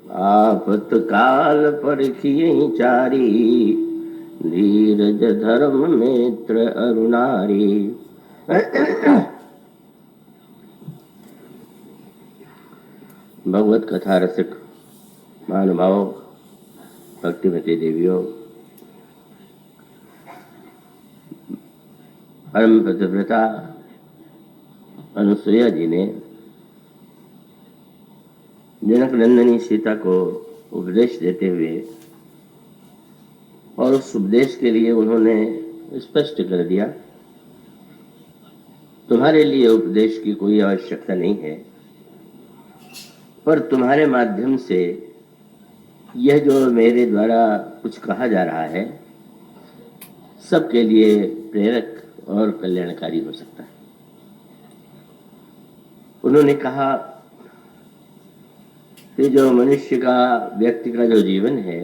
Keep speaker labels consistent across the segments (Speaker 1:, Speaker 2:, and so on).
Speaker 1: आफत काल परखियहि चारी, धीरज धर्म नेत्र अरुणारी। भगवत कथा रसिक महानुभाव, भक्तिमती देवियों, परम पतिव्रता अनुसुईया जी ने जनक नंदनी सीता को उपदेश देते हुए, और उस उपदेश के लिए उन्होंने स्पष्ट कर दिया, तुम्हारे लिए उपदेश की कोई आवश्यकता नहीं है, पर तुम्हारे माध्यम से यह जो मेरे द्वारा कुछ कहा जा रहा है सबके लिए प्रेरक और कल्याणकारी हो सकता है। उन्होंने कहा कि जो मनुष्य का, व्यक्ति का जो जीवन है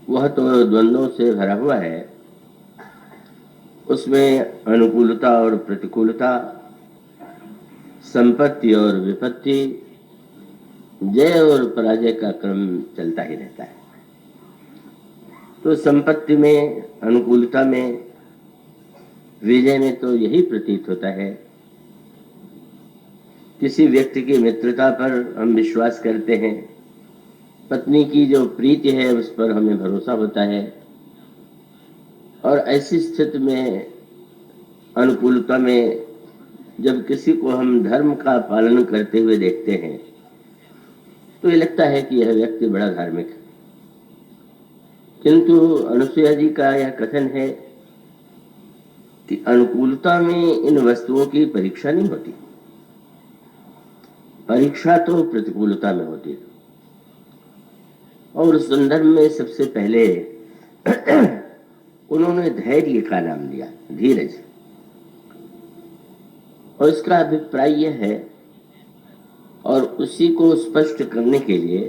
Speaker 1: वह तो द्वंद्वों से भरा हुआ है। उसमें अनुकूलता और प्रतिकूलता, संपत्ति और विपत्ति, जय और पराजय का क्रम चलता ही रहता है। तो संपत्ति में, अनुकूलता में, विजय में तो यही प्रतीत होता है, किसी व्यक्ति की मित्रता पर हम विश्वास करते हैं, पत्नी की जो प्रीति है उस पर हमें भरोसा होता है, और ऐसी स्थिति में, अनुकूलता में, जब किसी को हम धर्म का पालन करते हुए देखते हैं तो ये लगता है कि यह व्यक्ति बड़ा धार्मिक है। किंतु अनुसुईया जी का यह कथन है कि अनुकूलता में इन वस्तुओं की परीक्षा नहीं होती, परीक्षा तो प्रतिकूलता में होती है। और उस संदर्भ में सबसे पहले उन्होंने धैर्य का नाम लिया, धीरज। और इसका अभिप्राय यह है, और उसी को स्पष्ट करने के लिए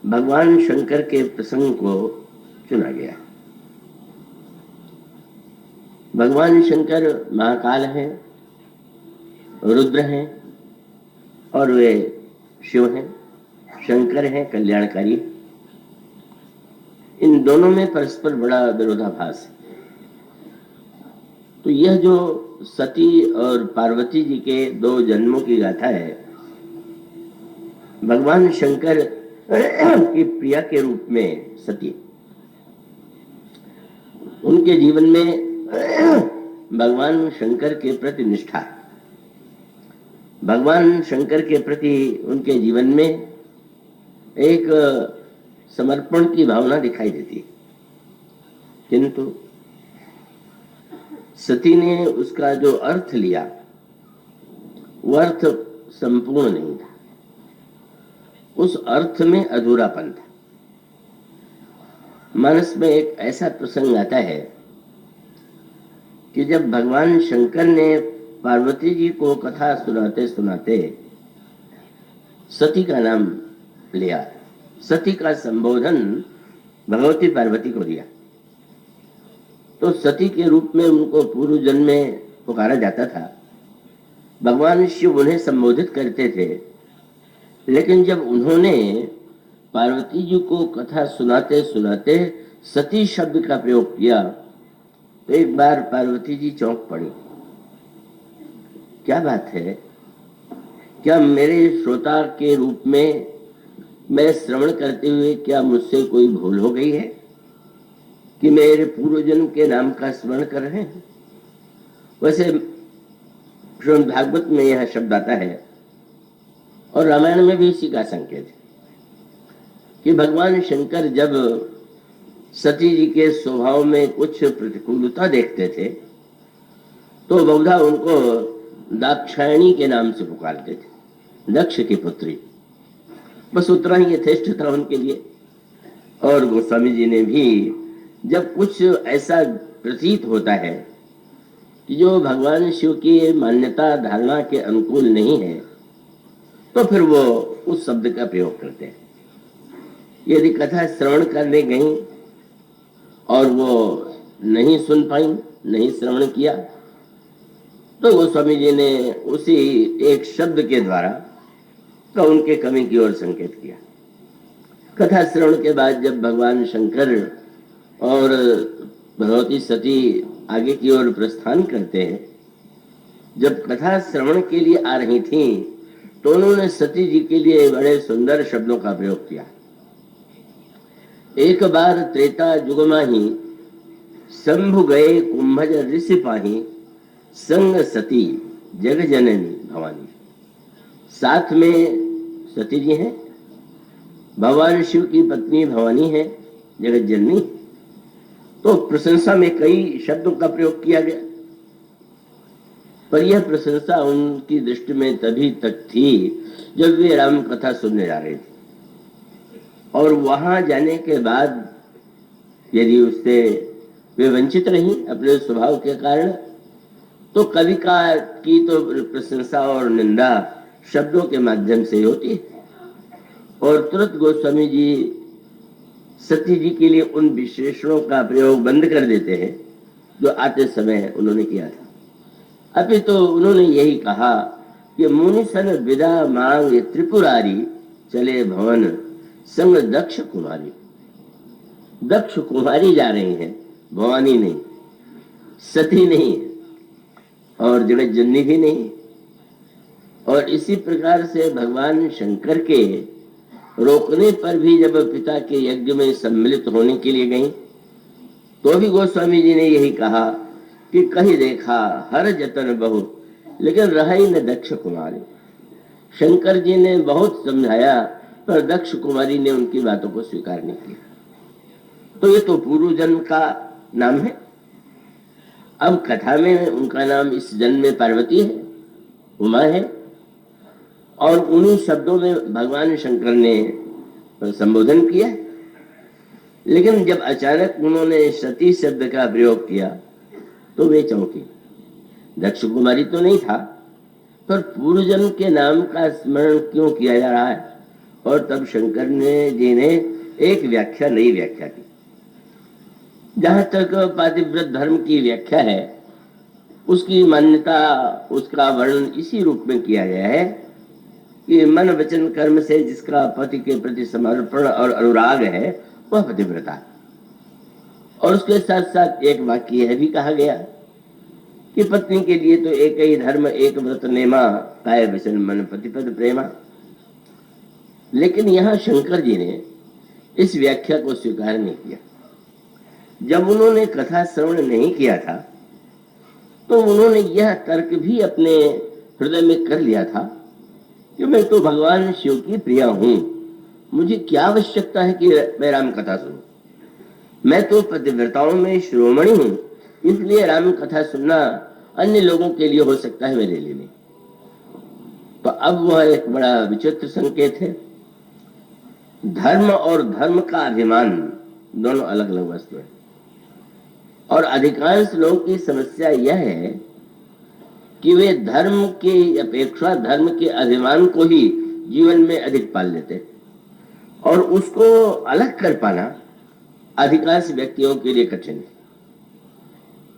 Speaker 1: भगवान शंकर के प्रसंग को चुना गया। भगवान शंकर महाकाल हैं, रुद्र हैं, और वे शिव हैं। शंकर हैं कल्याणकारी। इन दोनों में परस्पर बड़ा विरोधाभास है। तो यह जो सती और पार्वती जी के दो जन्मों की गाथा है, भगवान शंकर की प्रिया के रूप में सती, उनके जीवन में भगवान शंकर के प्रति निष्ठा, भगवान शंकर के प्रति उनके जीवन में एक समर्पण की भावना दिखाई देती है। किंतु सती ने उसका जो अर्थ लिया वो अर्थ संपूर्ण नहीं था, उस अर्थ में अधूरापन था। मानस में एक ऐसा प्रसंग आता है कि जब भगवान शंकर ने पार्वती जी को कथा सुनाते सुनाते सती का नाम लिया, सती का संबोधन भगवती पार्वती को दिया, तो सती के रूप में उनको पूर्व जन्म में पुकारा जाता था। भगवान शिव उन्हें संबोधित करते थे, लेकिन जब उन्होंने पार्वती जी को कथा सुनाते सुनाते सती शब्द का प्रयोग किया तो एक बार पार्वती जी चौंक पड़ी। क्या बात है, क्या मेरे श्रोता के रूप में मैं श्रवण करते हुए क्या मुझसे कोई भूल हो गई है कि मेरे पूर्व जन्म के नाम का स्मरण कर रहे हैं? वैसे श्रीमद् भागवत में यह शब्द आता है, और रामायण में भी इसी का संकेत है कि भगवान शंकर जब सती जी के स्वभाव में कुछ प्रतिकूलता देखते थे तो बहुधा उनको दाक्षायणी के नाम से पुकारते थे, दक्ष की पुत्री। बस उतना ही यथेष्ट था उनके लिए। और गोस्वामी जी ने भी जब कुछ ऐसा प्रतीत होता है कि जो भगवान शिव की मान्यता धारणा के अनुकूल नहीं है तो फिर वो उस शब्द का प्रयोग करते हैं। यदि कथा श्रवण करने गई और वो नहीं सुन पाई, नहीं श्रवण किया, तो गोस्वामी जी ने उसी एक शब्द के द्वारा का उनके कमी की ओर संकेत किया। कथा श्रवण के बाद जब भगवान शंकर और भगवती सती आगे की ओर प्रस्थान करते हैं, जब कथा श्रवण के लिए आ रही थीं, तो उन्होंने सती जी के लिए बड़े सुंदर शब्दों का प्रयोग किया। एक बार त्रेता युग माही, शंभु गए कुंभज ऋषि पाही, संग सती जग जननी भवानी। साथ में सती जी हैं, भगवान शिव की पत्नी भवानी है, जगत जननी। तो प्रशंसा में कई शब्दों का प्रयोग किया गया, पर यह प्रशंसा उनकी दृष्टि में तभी तक थी जब वे राम कथा सुनने जा रहे थे, और वहां जाने के बाद यदि उससे वे वंचित रही अपने स्वभाव के कारण, तो कवि की तो प्रशंसा और निंदा शब्दों के माध्यम से होती है। और तुरंत गोस्वामी जी सती जी के लिए उन विशेषणों का प्रयोग बंद कर देते हैं जो आते समय उन्होंने किया था। अभी तो उन्होंने यही कहा कि मुनि सन विदा मांग त्रिपुरारी, चले भवन संग दक्ष कुमारी। दक्ष कुमारी जा रही हैं, भवानी नहीं, सती नहीं और जगत जननी भी नहीं। और इसी प्रकार से भगवान शंकर के रोकने पर भी जब पिता के यज्ञ में सम्मिलित होने के लिए गई, तो भी गोस्वामी जी ने यही कहा कि कहीं देखा हर जतन बहुत, लेकिन रही न दक्ष कुमारी। शंकर जी ने बहुत समझाया, पर दक्ष कुमारी ने उनकी बातों को स्वीकार नहीं किया। तो ये तो पूर्व जन्म का नाम है। अब कथा में उनका नाम इस जन्म में पार्वती है, उमा है, और उन्हीं शब्दों में भगवान शंकर ने संबोधन किया। लेकिन जब अचानक उन्होंने सती शब्द का प्रयोग किया तो वे चौंके। दक्ष कुमारी तो नहीं था, पर पूर्व जन्म के नाम का स्मरण क्यों किया जा रहा है? और तब शंकर जी ने एक नई व्याख्या की। जहां तक पातिव्रत धर्म की व्याख्या है, उसकी मान्यता, उसका वर्णन इसी रूप में किया गया है कि मन वचन कर्म से जिसका पति के प्रति समर्पण और अनुराग है, वह पतिव्रता। और उसके साथ साथ एक वाक्य यह भी कहा गया कि पत्नी के लिए तो एक ही धर्म, एक व्रत नेमा, काय वचन मन पतिपद प्रेमा। लेकिन यहाँ शंकर जी ने इस व्याख्या को स्वीकार नहीं किया। जब उन्होंने कथा श्रवण नहीं किया था, तो उन्होंने यह तर्क भी अपने हृदय में कर लिया था कि मैं तो भगवान शिव की प्रिया हूं, मुझे क्या आवश्यकता है कि मैं राम कथा सुनूं। मैं तो पतिव्रताओं में शिरोमणि हूं, इसलिए राम कथा सुनना अन्य लोगों के लिए हो सकता है, मेरे लिए नहीं। तो अब वह एक बड़ा विचित्र संकेत है। धर्म और धर्म का अभिमान दोनों अलग अलग वस्तु है, और अधिकांश लोगों की समस्या यह है कि वे धर्म की अपेक्षा धर्म के अभिमान को ही जीवन में अधिक पाल लेते, और उसको अलग कर पाना अधिकांश व्यक्तियों के लिए कठिन है।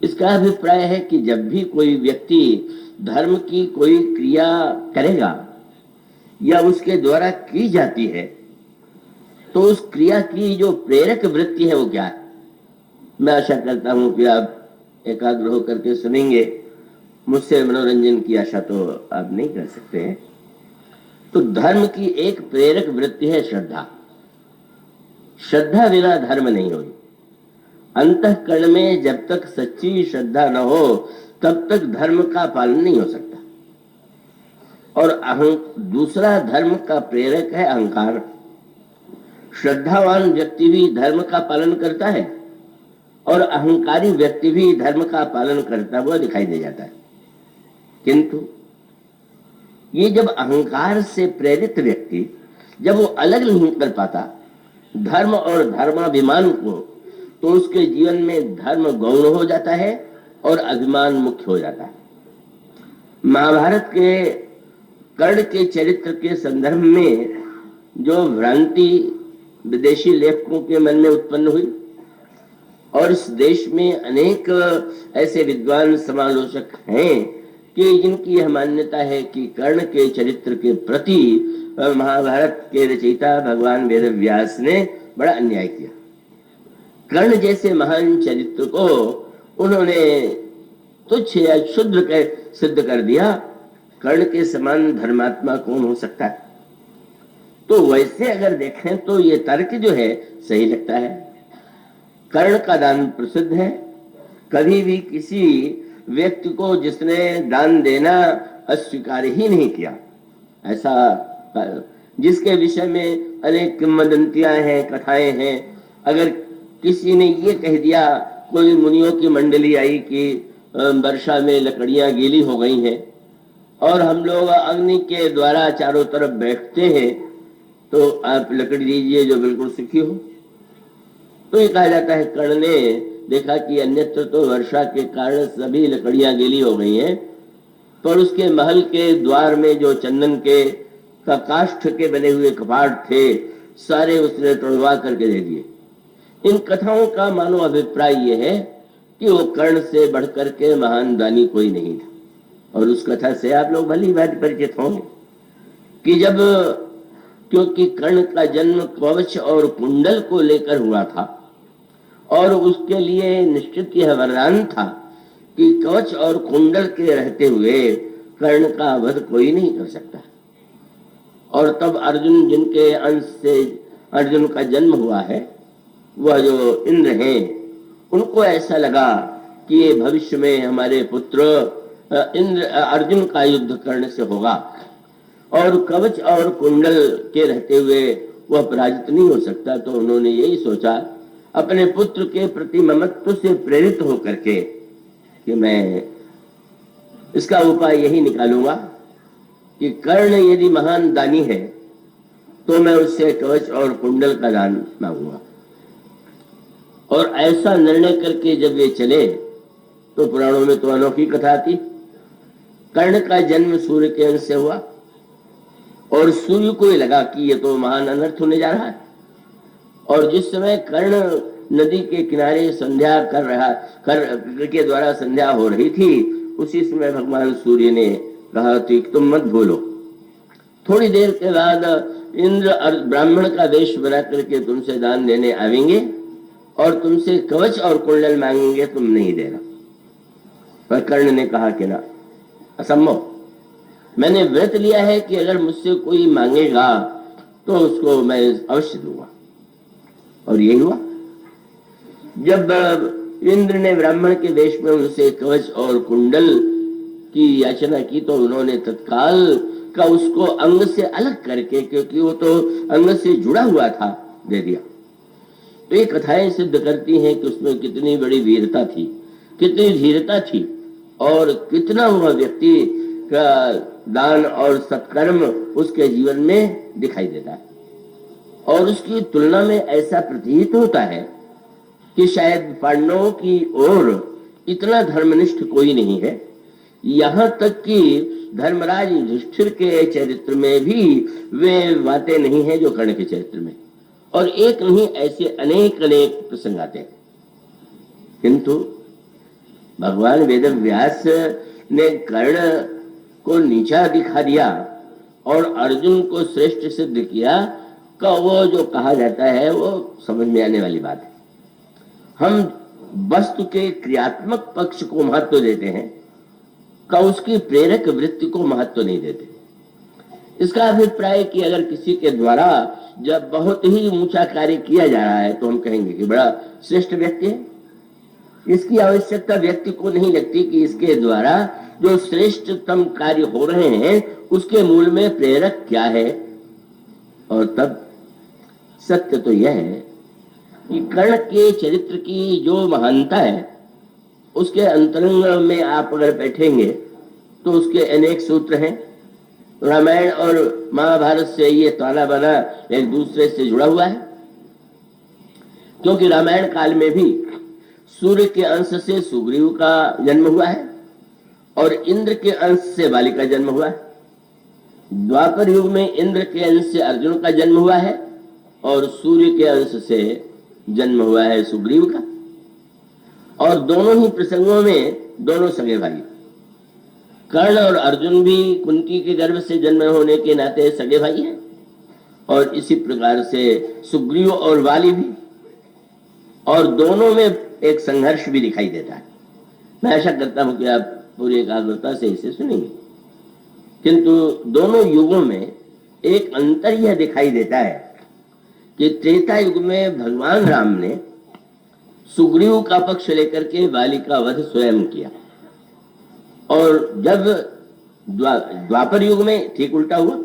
Speaker 1: इसका अभिप्राय है कि जब भी कोई व्यक्ति धर्म की कोई क्रिया करेगा या उसके द्वारा की जाती है, तो उस क्रिया की जो प्रेरक वृत्ति है वो क्या है। मैं आशा करता हूं कि आप एकाग्र होकर के सुनेंगे। मुझसे मनोरंजन की आशा तो आप नहीं कर सकते हैं। तो धर्म की एक प्रेरक वृत्ति है श्रद्धा। श्रद्धा बिना धर्म नहीं होगी। अंतःकरण में जब तक सच्ची श्रद्धा न हो, तब तक धर्म का पालन नहीं हो सकता। और दूसरा धर्म का प्रेरक है अहंकार। श्रद्धावान व्यक्ति भी धर्म का पालन करता है, और अहंकारी व्यक्ति भी धर्म का पालन करता हुआ दिखाई दे जाता है। किंतु ये जब अहंकार से प्रेरित व्यक्ति जब वो अलग नहीं कर पाता धर्म और धर्माभिमान को, तो उसके जीवन में धर्म गौण हो जाता है और अभिमान मुख्य हो जाता है। महाभारत के कर्ण के चरित्र के संदर्भ में जो भ्रांति विदेशी लेखकों के मन में उत्पन्न हुई, और इस देश में अनेक ऐसे विद्वान समालोचक हैं कि जिनकी यह मान्यता है कि कर्ण के चरित्र के प्रति महाभारत के रचयिता भगवान वेद व्यास ने बड़ा अन्याय किया। कर्ण जैसे महान चरित्र को उन्होंने तुच्छ या क्षुद्र के सिद्ध कर दिया। कर्ण के समान धर्मात्मा कौन हो सकता है? तो वैसे अगर देखें तो ये तर्क जो है सही लगता है। कर्ण का दान प्रसिद्ध है। कभी भी किसी व्यक्ति को जिसने दान देना अस्वीकार ही नहीं किया, ऐसा जिसके विषय में अनेक किंवदंतियां हैं, कथाएं हैं। अगर किसी ने ये कह दिया, कोई मुनियों की मंडली आई कि वर्षा में लकड़ियां गीली हो गई हैं और हम लोग अग्नि के द्वारा चारों तरफ बैठते हैं, तो आप लकड़ी दीजिए जो बिल्कुल सूखी हो। तो ये कहा जाता है कर्ण ने देखा कि अन्यत्र तो वर्षा के कारण सभी लकड़ियां गीली हो गई हैं, पर उसके महल के द्वार में जो चंदन के काष्ठ के बने हुए कपाट थे, सारे उसने तोड़वा करके दे दिए। इन कथाओं का मानो अभिप्राय यह है कि वो कर्ण से बढ़कर के महान दानी कोई नहीं था। और उस कथा से आप लोग भली भांति परिचित होंगे कि जब, क्योंकि कर्ण का जन्म कवच और कुंडल को लेकर हुआ था और उसके लिए निश्चित यह वरदान था कि कवच और कुंडल के रहते हुए कर्ण का वध कोई नहीं कर सकता। और तब अर्जुन, जिनके अंश से अर्जुन का जन्म हुआ है, वह जो इंद्र हैं, उनको ऐसा लगा कि ये भविष्य में हमारे पुत्र इंद्र अर्जुन का युद्ध कर्ण से होगा और कवच और कुंडल के रहते हुए वह पराजित नहीं हो सकता। तो उन्होंने यही सोचा, अपने पुत्र के प्रति ममत्व से प्रेरित होकर के, कि मैं इसका उपाय यही निकालूंगा कि कर्ण यदि महान दानी है तो मैं उससे कवच और कुंडल का दान मांगूंगा। और ऐसा निर्णय करके जब ये चले तो पुराणों में तो अनोखी कथा आती। कर्ण का जन्म सूर्य के अंश से हुआ और सूर्य को ये लगा कि ये तो महान अनर्थ होने जा रहा है। और जिस समय कर्ण नदी के किनारे संध्या के द्वारा संध्या हो रही थी, उसी समय भगवान सूर्य ने कहा कि तुम मत भूलो, थोड़ी देर के बाद इंद्र ब्राह्मण का वेश बना करके तुमसे दान देने आवेंगे और तुमसे कवच और कुंडल मांगेंगे, तुम नहीं देना। पर कर्ण ने कहा कि ना, असंभव, मैंने व्रत लिया है कि अगर मुझसे कोई मांगेगा तो उसको मैं अवश्य दूंगा। और यही हुआ। जब इंद्र ने ब्राह्मण के वेश में उनसे कवच और कुंडल की याचना की तो उन्होंने तत्काल का उसको अंग से अलग करके, क्योंकि वो तो अंग से जुड़ा हुआ था, दे दिया। तो ये कथाएं सिद्ध करती हैं कि उसमें कितनी बड़ी वीरता थी, कितनी धीरता थी और कितना वह व्यक्ति का दान और सत्कर्म उसके जीवन में दिखाई देता है। और उसकी तुलना में ऐसा प्रतीत होता है कि शायद पांडवों की ओर इतना धर्मनिष्ठ कोई नहीं है। यहाँ तक कि धर्मराज युधिष्ठिर के चरित्र में भी वे बातें नहीं है जो कर्ण के चरित्र में। और एक नहीं, ऐसे अनेक अनेक प्रसंग आते हैं। किंतु भगवान वेद व्यास ने कर्ण को नीचा दिखा दिया और अर्जुन को श्रेष्ठ सिद्ध किया का वो जो कहा जाता है वो समझ में आने वाली बात है। हम वस्तु के क्रियात्मक पक्ष को महत्व देते हैं, का उसकी प्रेरक वृत्ति को महत्व नहीं देते। इसका अभिप्राय कि अगर किसी के द्वारा जब बहुत ही ऊंचा कार्य किया जा रहा है तो हम कहेंगे कि बड़ा श्रेष्ठ व्यक्ति है। इसकी आवश्यकता व्यक्ति को नहीं लगती कि इसके द्वारा जो श्रेष्ठतम कार्य हो रहे हैं उसके मूल में प्रेरक क्या है। और तब सत्य तो यह है कि कर्ण के चरित्र की जो महानता है उसके अंतरंग में आप अगर बैठेंगे तो उसके अनेक सूत्र हैं। रामायण और महाभारत से ये ताना बाना एक दूसरे से जुड़ा हुआ है, क्योंकि रामायण काल में भी सूर्य के अंश से सुग्रीव का जन्म हुआ है और इंद्र के अंश से बाली का जन्म हुआ है। द्वापर युग में इंद्र के अंश से अर्जुन का जन्म हुआ है और सूर्य के अंश से जन्म हुआ है सुग्रीव का। और दोनों ही प्रसंगों में दोनों सगे भाई। कर्ण और अर्जुन भी कुंती के गर्भ से जन्म होने के नाते सगे भाई हैं, और इसी प्रकार से सुग्रीव और वाली भी, और दोनों में एक संघर्ष भी दिखाई देता है। मैं आशा करता हूं कि आप पूरी एकाग्रता से इसे सुनेंगे, किंतु दोनों युगों में एक अंतर यह दिखाई देता है कि त्रेता युग में भगवान राम ने सुग्रीव का पक्ष लेकर के वाली का वध स्वयं किया, और जब द्वापर युग में ठीक उल्टा हुआ।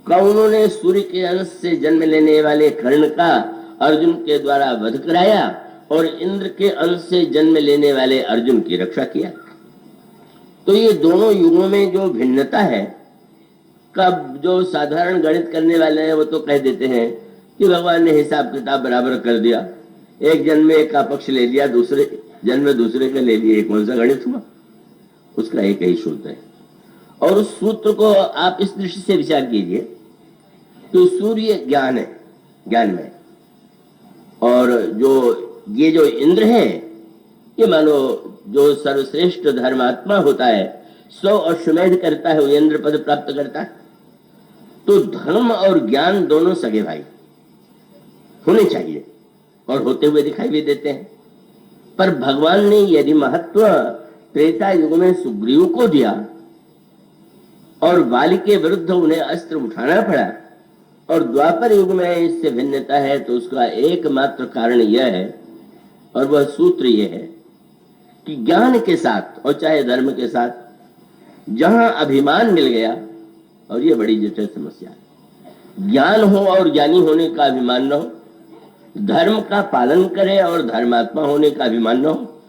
Speaker 1: कौनों ने सूर्य के अंश से जन्म लेने वाले कर्ण का अर्जुन के द्वारा वध कराया, और इंद्र के अंश से जन्म लेने वाले अर्जुन की रक्षा किया। तो ये दोनों युगों में जो भिन्नता है, कब जो साधारण गणित करने वाले हैं वो तो कह देते हैं कि भगवान ने हिसाब किताब बराबर कर दिया, एक जन्म में एक का पक्ष ले लिया, दूसरे जन्म में दूसरे का ले लिया, कौन सा गणित हुआ? उसका एक ही सूत्र है। और उस सूत्र को आप इस दृष्टि से विचार कीजिए कि सूर्य ज्ञान है, ज्ञान में, और ये जो इंद्र है, ये मानो जो सर्वश्रेष्ठ धर्मात्मा होता है, 100 अश्वमेध करता है, वो इंद्र पद प्राप्त करता है। तो धर्म और ज्ञान दोनों सगे भाई होने चाहिए, और होते हुए दिखाई भी देते हैं। पर भगवान ने यदि महत्व त्रेता युग में सुग्रीव को दिया और वाली के विरुद्ध उन्हें अस्त्र उठाना पड़ा, और द्वापर युग में इससे भिन्नता है, तो उसका एकमात्र कारण यह है, और वह सूत्र यह है कि ज्ञान के साथ और चाहे धर्म के साथ जहां अभिमान मिल गया, और यह बड़ी जटिल समस्या है, ज्ञान हो और ज्ञानी होने का अभिमान न हो, धर्म का पालन करे और धर्मात्मा होने का अभिमान न हो,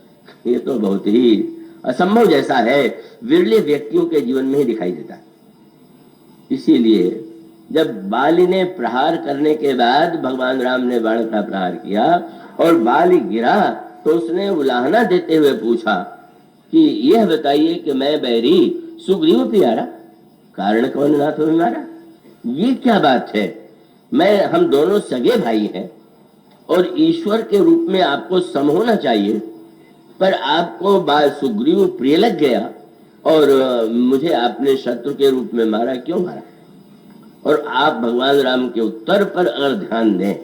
Speaker 1: ये तो बहुत ही असंभव जैसा है, विरले व्यक्तियों के जीवन में ही दिखाई देता है। इसीलिए जब बाली ने प्रहार करने के बाद भगवान राम ने बाण का प्रहार किया और बाली गिरा, तो उसने उलाहना देते हुए पूछा कि यह बताइए कि मैं बैरी सुग्रीव प्यारा, कारण कौन नाथ हो हमारा? ये क्या बात है? हम दोनों सगे भाई हैं, और ईश्वर के रूप में आपको सम होना चाहिए, पर आपको सुग्रीव प्रिय लग गया और मुझे आपने शत्रु के रूप में मारा, क्यों मारा? और आप भगवान राम के उत्तर पर अगर ध्यान दें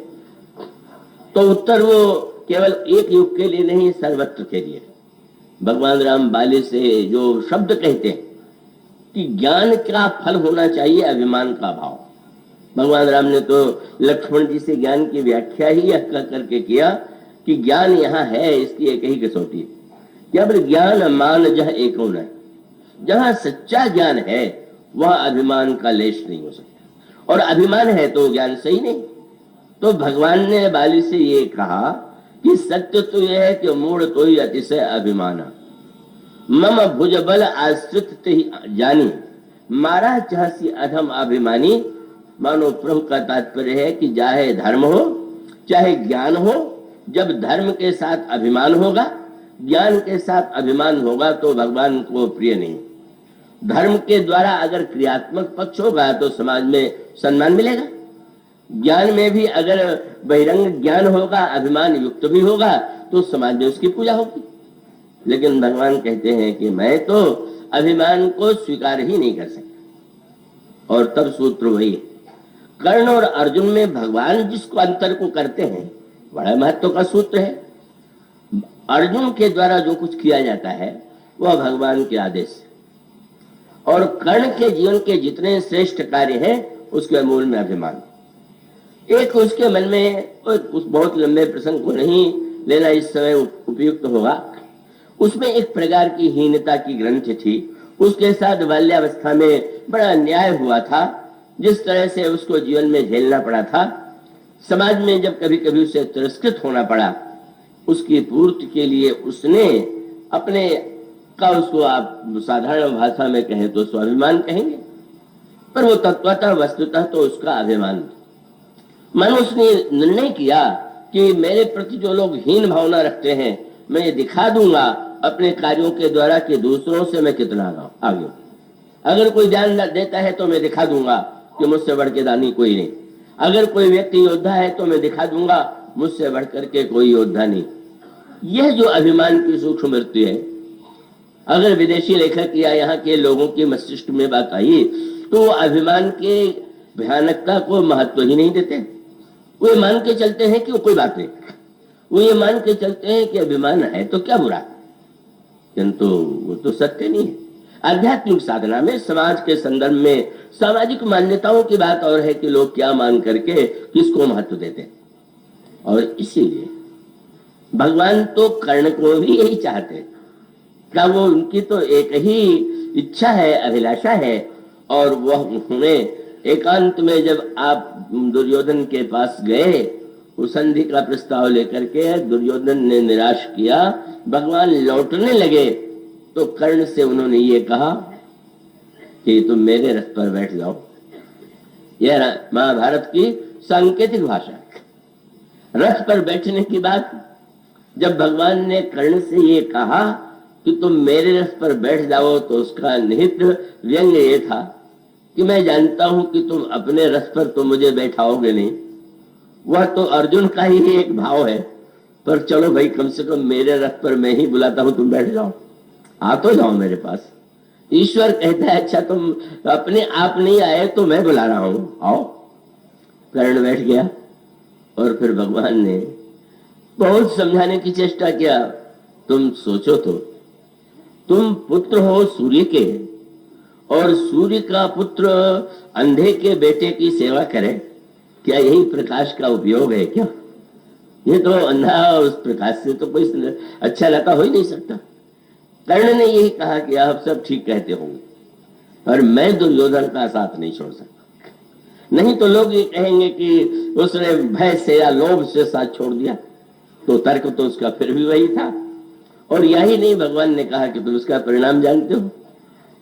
Speaker 1: तो उत्तर वो केवल एक युग के लिए नहीं, सर्वत्र के लिए। भगवान राम बाली से जो शब्द कहते हैं कि ज्ञान का फल होना चाहिए अभिमान का भाव, भगवान राम ने तो लक्ष्मण जी से ज्ञान की व्याख्या ही यह करके किया कि ज्ञान यहाँ है, इसकी एक ही कसौटी है, केवल ज्ञान मान जह एक होना। जहां सच्चा ज्ञान है वह अभिमान का लेश नहीं हो सकता, और अभिमान है तो ज्ञान सही नहीं। तो भगवान ने बाली से ये कहा कि सत्य तो यह है कि मूढ़ तो ही अतिशय अभिमाना, मम भुज बल आश्रित ही जानी, मारा चाहसी अधम अभिमानी। मानो प्रभु का तात्पर्य है कि चाहे धर्म हो चाहे ज्ञान हो, जब धर्म के साथ अभिमान होगा, ज्ञान के साथ अभिमान होगा, तो भगवान को प्रिय नहीं। धर्म के द्वारा अगर क्रियात्मक पक्ष होगा तो समाज में सम्मान मिलेगा, ज्ञान में भी अगर बहिरंग ज्ञान होगा, अभिमान युक्त भी होगा, तो समाज में उसकी पूजा होगी। लेकिन भगवान कहते हैं कि मैं तो अभिमान को स्वीकार ही नहीं कर सकता। और तब सूत्र वही है, कर्ण और अर्जुन में भगवान जिसको अंतर को करते हैं, बड़ा महत्व का सूत्र है। अर्जुन के द्वारा जो कुछ किया जाता है वह भगवान के आदेश है, और कर्ण के जीवन के जितने श्रेष्ठ कार्य हैं उसके मूल में अभिमान। एक उसके मन में, उस बहुत लंबे प्रसंग को नहीं लेना इस समय उपयुक्त होगा, उसमें एक प्रकार की हीनता की ग्रंथि थी। उसके साथ बाल्यावस्था में बड़ा अन्याय हुआ था, जिस तरह से उसको जीवन में झेलना पड़ा था, समाज में जब कभी कभी उसे तिरस्कृत होना पड़ा, उसकी पूर्ति के लिए उसने अपने का, उसको आप साधारण भाषा में कहें तो स्वाभिमान कहेंगे, पर वो तत्वतः वस्तुतः तो उसका अभिमान। मन उसने निर्णय किया कि मेरे प्रति जो लोग हीन भावना रखते हैं, मैं ये दिखा दूंगा अपने कार्यों के द्वारा कि दूसरों से मैं कितना आगे। अगर कोई ज्ञान देता है तो मैं दिखा दूंगा कि मुझसे बढ़ के दानी कोई नहीं। अगर कोई व्यक्ति योद्धा है तो मैं दिखा दूंगा मुझसे बढ़ करके कोई योद्धा नहीं। यह जो अभिमान की सूक्ष्म वृत्ति है, अगर विदेशी लेखक या यहाँ के लोगों के मस्तिष्क में बात आई तो वो अभिमान के भयानकता को महत्व ही नहीं देते। वो ये मान के चलते हैं कि वो कोई बात नहीं, वो ये मान के चलते हैं कि अभिमान है तो क्या बुरा, किंतु वो तो सत्य नहीं है। आध्यात्मिक साधना में समाज के संदर्भ में सामाजिक मान्यताओं की बात और है कि लोग क्या मान करके किसको महत्व देते हैं। और इसीलिए भगवान तो कर्ण को भी यही चाहते हैं, क्या वो उनकी तो एक ही इच्छा है, अभिलाषा है। और वह उन्हें एकांत में जब आप दुर्योधन के पास गए उस संधि का प्रस्ताव लेकर के, दुर्योधन ने निराश किया, भगवान लौटने लगे तो कर्ण से उन्होंने ये कहा कि तुम मेरे रथ पर बैठ जाओ। यह महाभारत की सांकेतिक भाषा। रथ पर बैठने की बात जब भगवान ने कर्ण से ये कहा कि तुम मेरे रथ पर बैठ जाओ तो उसका निहित व्यंग्य ये था कि मैं जानता हूं कि तुम अपने रथ पर तो मुझे बैठाओगे नहीं, वह तो अर्जुन का ही एक भाव है, पर चलो भाई कम से कम मेरे रथ पर मैं ही बुलाता हूं, तुम बैठ जाओ, आ तो जाओ मेरे पास। ईश्वर कहता है अच्छा तुम अपने आप नहीं आए तो मैं बुला रहा हूं, आओ। कर्ण बैठ गया और फिर भगवान ने बहुत समझाने की चेष्टा किया, तुम सोचो तो, तुम पुत्र हो सूर्य के और सूर्य का पुत्र अंधे के बेटे की सेवा करे, क्या यही प्रकाश का उपयोग है क्या? ये तो अंधा उस प्रकाश से तो कोई अच्छा लता हो ही नहीं सकता। कर्ण ने यही कहा कि आप सब ठीक कहते होंगे, पर मैं दुर्योधन का साथ नहीं छोड़ सकता, नहीं तो लोग ये कहेंगे कि उसने भय से या लोभ से साथ छोड़ दिया। तो तर्क तो उसका फिर भी वही था। और यही नहीं, भगवान ने कहा कि तुम उसका परिणाम जानते हो।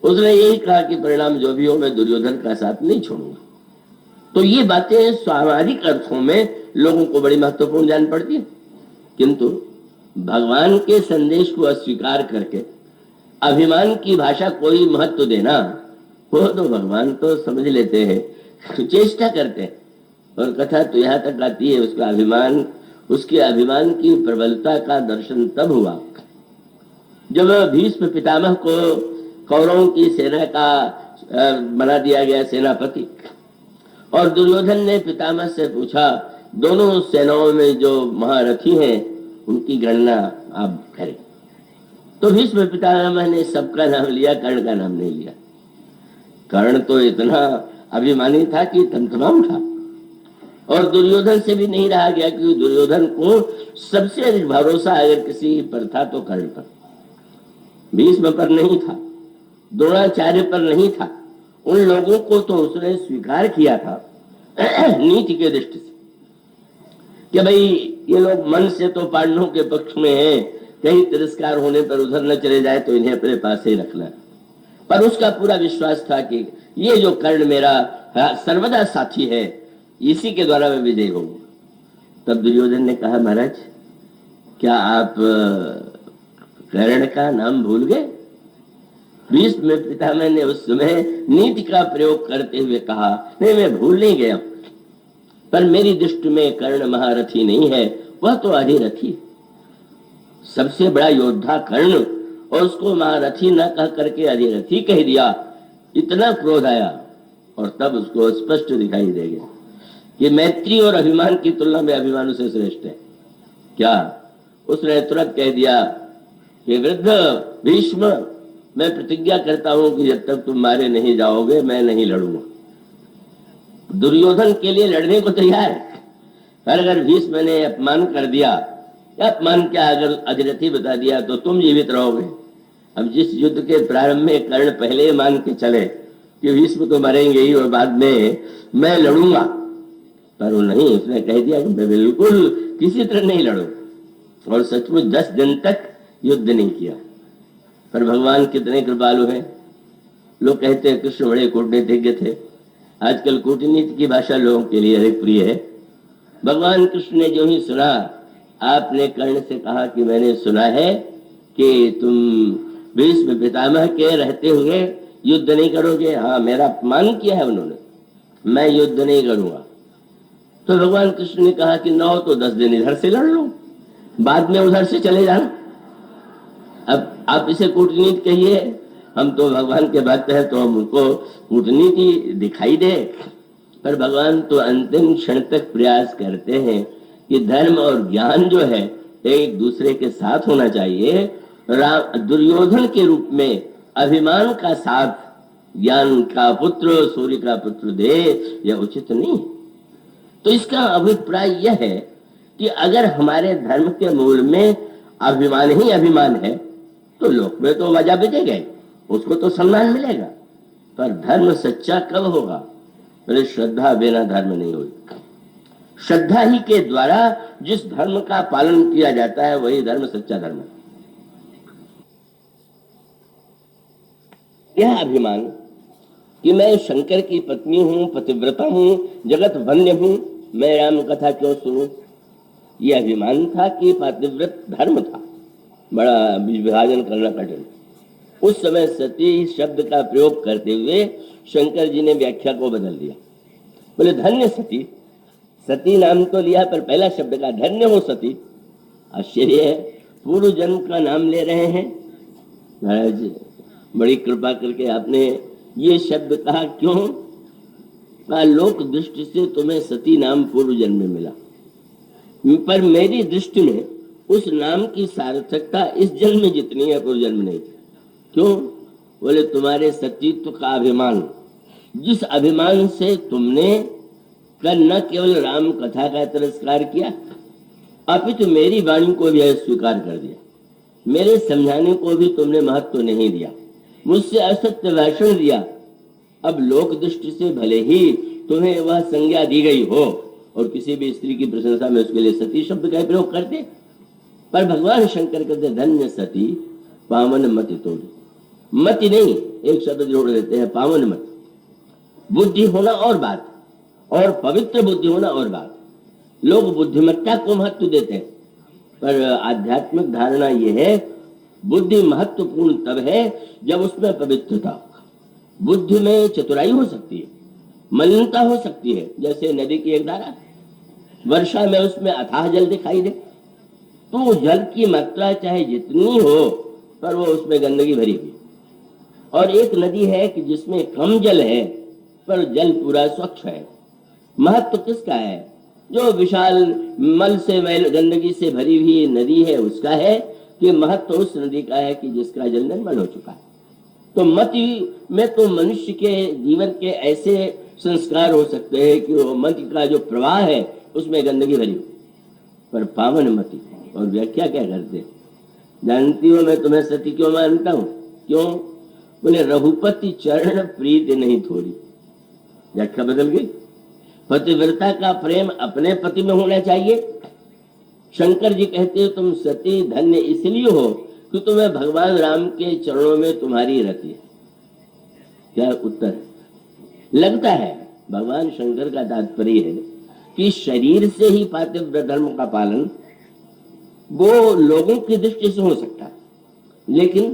Speaker 1: उसने यही कहा कि परिणाम जो भी हो मैं दुर्योधन का साथ नहीं छोड़ूंगा। तो ये बातें स्वाभाविक अर्थों में लोगों को बड़ी महत्वपूर्ण जान पड़ती है, किंतु भगवान के संदेश को अस्वीकार करके अभिमान की भाषा कोई महत्व देना, वो तो भगवान तो समझ लेते हैं, चेष्टा करते हैं। और कथा तो यहाँ तक आती है, उसका अभिमान, उसके अभिमान की प्रबलता का दर्शन तब हुआ जब भीष्म पितामह को कौरवों की सेना का बना दिया गया सेनापति, और दुर्योधन ने पितामह से पूछा दोनों सेनाओं में जो महारथी हैं उनकी गणना आप करें। तो भीष्म पितामह ने सबका नाम लिया, कर्ण का नाम नहीं लिया। कर्ण तो इतना अभिमानी था कि थमथमा उठा, और दुर्योधन से भी नहीं रहा गया, क्योंकि दुर्योधन को सबसे अधिक भरोसा अगर किसी पर था तो कर्ण पर, भीष्म पर नहीं था, द्रोणाचार्य पर नहीं था। उन लोगों को तो उसने स्वीकार किया था नीति के दृष्टि से कि भाई ये लोग मन से तो पांडवों के पक्ष में हैं, कहीं तिरस्कार होने पर उधर न चले जाए तो इन्हें अपने पास ही रखना। पर उसका पूरा विश्वास था कि ये जो कर्ण मेरा सर्वदा साथी है, इसी के द्वारा मैं विजयी होऊंगा। तब दुर्योधन ने कहा महाराज क्या आप कर्ण का नाम भूल गए? भीष्म पितामह ने उस समय नीति का प्रयोग करते हुए कहा नहीं मैं भूल नहीं गया, पर मेरी दृष्टि में कर्ण महारथी नहीं है, वह तो अधिरथी, सबसे बड़ा योद्धा कर्ण, और उसको महारथी न कह करके अधिरथी कह दिया। इतना क्रोध आया और तब उसको स्पष्ट दिखाई दे गया कि मैत्री और अभिमान की तुलना में अभिमान उसे श्रेष्ठ है। क्या उसने तुरंत कह दिया कि वृद्ध भीष्म, मैं प्रतिज्ञा करता हूं कि जब तक तुम मारे नहीं जाओगे मैं नहीं लड़ूंगा। दुर्योधन के लिए लड़ने को तैयार है, अगर भीष्म ने अपमान कर दिया, अपमान क्या अगर अधिरथी बता दिया तो तुम जीवित रहोगे। अब जिस युद्ध के प्रारंभ में कर्ण पहले मान के चले कि भीष्म तो मरेंगे ही और बाद में मैं लड़ूंगा, पर वो नहीं, उसने कह दिया कि मैं बिल्कुल किसी तरह नहीं लड़ू, और सचमुच 10 दिन तक युद्ध नहीं किया। पर भगवान कितने कृपालु हैं। लोग कहते हैं कृष्ण बड़े कूटनीतिज्ञ थे, आजकल कूटनीति की भाषा लोगों के लिए अधिक प्रिय है। भगवान कृष्ण ने जो ही सुना, आपने कर्ण से कहा कि मैंने सुना है कि तुम भीष्म पितामह के रहते हुए युद्ध नहीं करोगे। हाँ, मेरा अपमान किया है उन्होंने, मैं युद्ध नहीं करूंगा। तो भगवान कृष्ण ने कहा कि 9 तो 10 दिन इधर से लड़ लो, बाद में उधर से चले जाना। अब आप इसे कूटनीति कहिए, हम तो भगवान के भक्त हैं तो हम उनको कूटनीति दिखाई दे, पर भगवान तो अंतिम क्षण तक प्रयास करते हैं कि धर्म और ज्ञान जो है एक दूसरे के साथ होना चाहिए। दुर्योधन के रूप में अभिमान का साथ ज्ञान का पुत्र सूर्य का पुत्र दे, यह उचित नहीं। तो इसका अभिप्राय यह है कि अगर हमारे धर्म के मूल में अभिमान ही अभिमान है तो लोक में तो वजह बिकेगा, उसको तो सम्मान मिलेगा, पर धर्म सच्चा कब होगा? बोले श्रद्धा बिना धर्म नहीं होगा। श्रद्धा ही के द्वारा जिस धर्म का पालन किया जाता है वही धर्म सच्चा धर्म है। यह अभिमान कि मैं शंकर की पत्नी हूं, पतिव्रता हूं, जगत वन्य हूं, मैं राम कथा क्यों सुनूं, यह अभिमान था कि पतिव्रत धर्म था, बड़ा विभाजन करना कठिन। उस समय सती शब्द का प्रयोग करते हुए शंकर जी ने व्याख्या को बदल दिया। बोले धन्य सती, सती नाम तो लिया पर पहला शब्द का धन्य हो सती। आश्चर्य है, पूर्व जन्म का नाम ले रहे हैं। महाराज बड़ी कृपा करके आपने ये शब्द कहा, क्यों? कहा लोक दृष्टि से तुम्हें सती नाम पूर्व जन्म में मिला, पर मेरी दृष्टि में उस नाम की सार्थकता इस जन्म में जितनी है पूर्व जन्म नहीं थी। क्यों? बोले तुम्हारे सतीत्व का अभिमान, जिस अभिमान से तुमने न केवल राम कथा का तिरस्कार किया अपितु मेरी वाणी को भी अस्वीकार कर दिया, मेरे समझाने को भी तुमने महत्व नहीं दिया, मुझसे असत्य भाषण दिया। अब लोक दृष्टि से भले ही तुम्हें वह संज्ञा दी गई हो और किसी भी स्त्री की प्रशंसा में उसके लिए सती शब्द का प्रयोग करते, पर भगवान शंकर कहते धन्य सती पावन मति तोड़ी। मति नहीं, एक शब्द जोड़ देते हैं पावन मति। बुद्धि होना और बात, और पवित्र बुद्धि होना और बात। लोग बुद्धिमत्ता को महत्व देते हैं, पर आध्यात्मिक धारणा यह है बुद्धि महत्वपूर्ण तब है जब उसमें पवित्रता हो। बुद्धि में चतुराई हो सकती है, मलिनता हो सकती है, जैसे नदी की एक धारा, वर्षा में उसमें अथाह जल दिखाई दे तो जल की मात्रा चाहे जितनी हो पर वो उसमें गंदगी भरी हुई। और एक नदी है कि जिसमें कम जल है पर जल पूरा स्वच्छ है। महत्व किसका है? जो विशाल मल से गंदगी से भरी हुई नदी है उसका है, कि महत्व उस नदी का है कि जिसका जल निर्मल हो चुका है। तो मति में तो मनुष्य के जीवन के ऐसे संस्कार हो सकते हैं कि वो मति का जो प्रवाह है उसमें गंदगी भरी, पर पावन मति। और व्याख्या क्या करते? जानती हो मैं तुम्हें सती क्यों मानता हूं? क्यों? बोले रघुपति चरण प्रीत नहीं थोड़ी। व्याख्या बदल गई। पतिव्रता का प्रेम अपने पति में होना चाहिए। शंकर जी कहते हो तुम सती धन्य इसलिए हो कि तुम्हें भगवान राम के चरणों में तुम्हारी रति है। क्या उत्तर है? लगता है भगवान शंकर का तात्पर्य है कि शरीर से ही पातिव्रत धर्म का पालन वो लोगों की दृष्टि से हो सकता है, लेकिन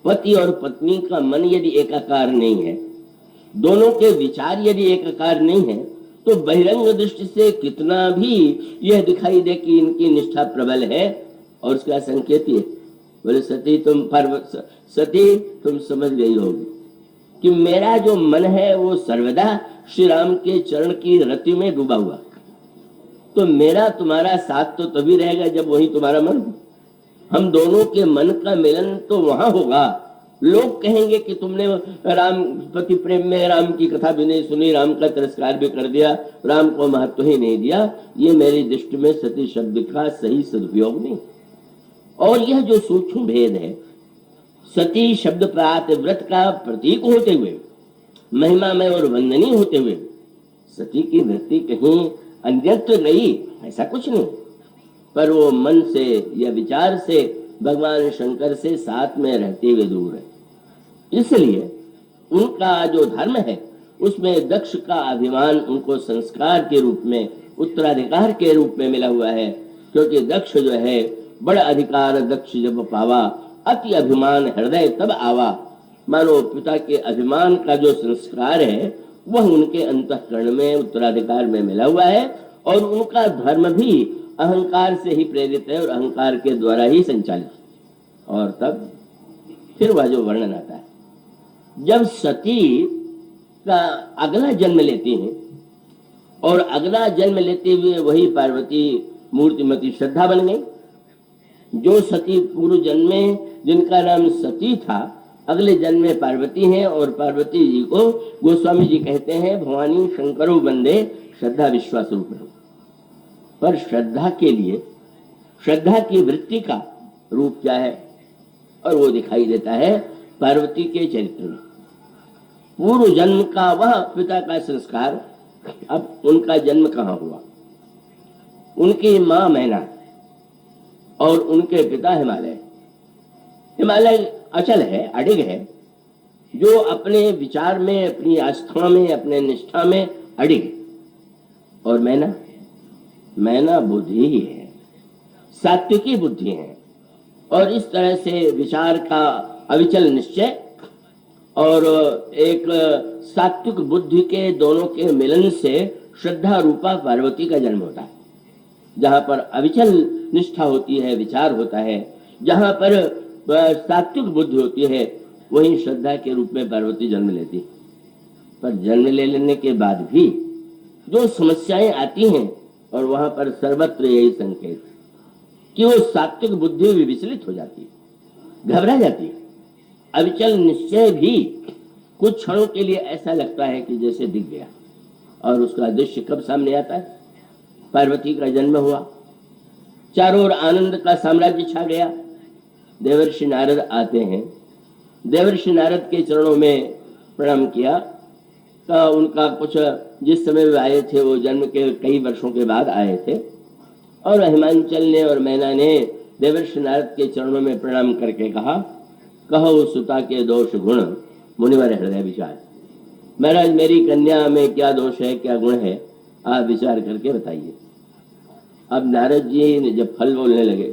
Speaker 1: पति और पत्नी का मन यदि एकाकार नहीं है, दोनों के विचार यदि एकाकार नहीं है, तो बहिरंग दृष्टि से कितना भी यह दिखाई दे कि इनकी निष्ठा प्रबल है और उसका संकेत है। बोले सती तुम समझ गई होगी कि मेरा जो मन है वो सर्वदा श्री राम के चरण की रति में डूबा हुआ, तो मेरा तुम्हारा साथ तो तभी रहेगा जब वही तुम्हारा मन हो। हम दोनों के मन का मिलन तो वहां होगा। लोग कहेंगे कि तुमने राम पति प्रेम में राम की कथा भी नहीं सुनी, राम का तिरस्कार भी कर दिया, राम को महत्व ही नहीं दिया। ये मेरी दृष्टि में सती शब्द का सही सदुपयोग नहीं। और यह जो सूक्ष्म भेद है, सती शब्द पातिव्रत का प्रतीक होते हुए, महिमा में और वंदनीय होते हुए, सती की वृत्ति कहीं अन्यत्र गई ऐसा कुछ नहीं, पर वो मन से या विचार से भगवान शंकर से साथ में रहते हुए दूर है। इसलिए उनका जो धर्म है उसमें दक्ष का अभिमान उनको संस्कार के रूप में, उत्तराधिकार के रूप में मिला हुआ है। क्योंकि दक्ष जो है बड़ा अधिकार दक्ष जब पावा, अति अभिमान हृदय तब आवा। मानो पिता के अभिमान का जो संस्कार है वह उनके अंतःकरण में उत्तराधिकार में मिला हुआ है, और उनका धर्म भी अहंकार से ही प्रेरित है और अहंकार के द्वारा ही संचालित। और तब फिर वह जो वर्णन आता है, जब सती का अगला जन्म लेती हैं और अगला जन्म लेते हुए वही पार्वती मूर्तिमती श्रद्धा बन गई। जो सती पूर्व जन्म में जिनका नाम सती था, अगले जन्म में पार्वती हैं और पार्वती जी को गोस्वामी जी कहते हैं भवानी शंकरो वंदे श्रद्धा विश्वास रूप में। पर श्रद्धा के लिए श्रद्धा की वृत्ति का रूप क्या है, और वो दिखाई देता है पार्वती के चरित्र में। पूर्व जन्म का वह पिता का संस्कार, अब उनका जन्म कहाँ हुआ। उनकी माँ मैना और उनके पिता हिमालय। हिमालय अचल है, अडिग है, जो अपने विचार में, अपनी आस्था में, अपने निष्ठा में अडिग। और मैना बुद्धि ही है, सात्विकी बुद्धि है, और इस तरह से विचार का अविचल निश्चय और एक सात्विक बुद्धि के दोनों के मिलन से श्रद्धा रूपा पार्वती का जन्म होता है। जहाँ पर अविचल निष्ठा होती है, विचार होता है, जहाँ पर सात्विक बुद्धि होती है, वहीं श्रद्धा के रूप में पार्वती जन्म लेती है। पर जन्म ले लेने के बाद भी जो समस्याएं आती हैं, और वहां पर सर्वत्र यही संकेत कि वो सात्विक बुद्धि भी विचलित हो जाती है, घबरा जाती है। अविचल निश्चय भी कुछ क्षणों के लिए ऐसा लगता है कि जैसे दिख गया, और उसका दृश्य कब सामने आता है। पार्वती का जन्म हुआ, चारों ओर आनंद का साम्राज्य छा गया। देवर्षि नारद आते हैं, देवर्षि नारद के चरणों में प्रणाम किया। का उनका कुछ, जिस समय वे आए थे वो जन्म के कई वर्षों के बाद आए थे, और हिमांचल ने और मैना ने देवर्षि नारद के चरणों में प्रणाम करके कहा, कहो सुता के दोष गुण मुनिवर हृदय विचार। महाराज, मेरी कन्या में क्या दोष है, क्या गुण है, आप विचार करके बताइए। अब नारद जी ने जब फल बोलने लगे,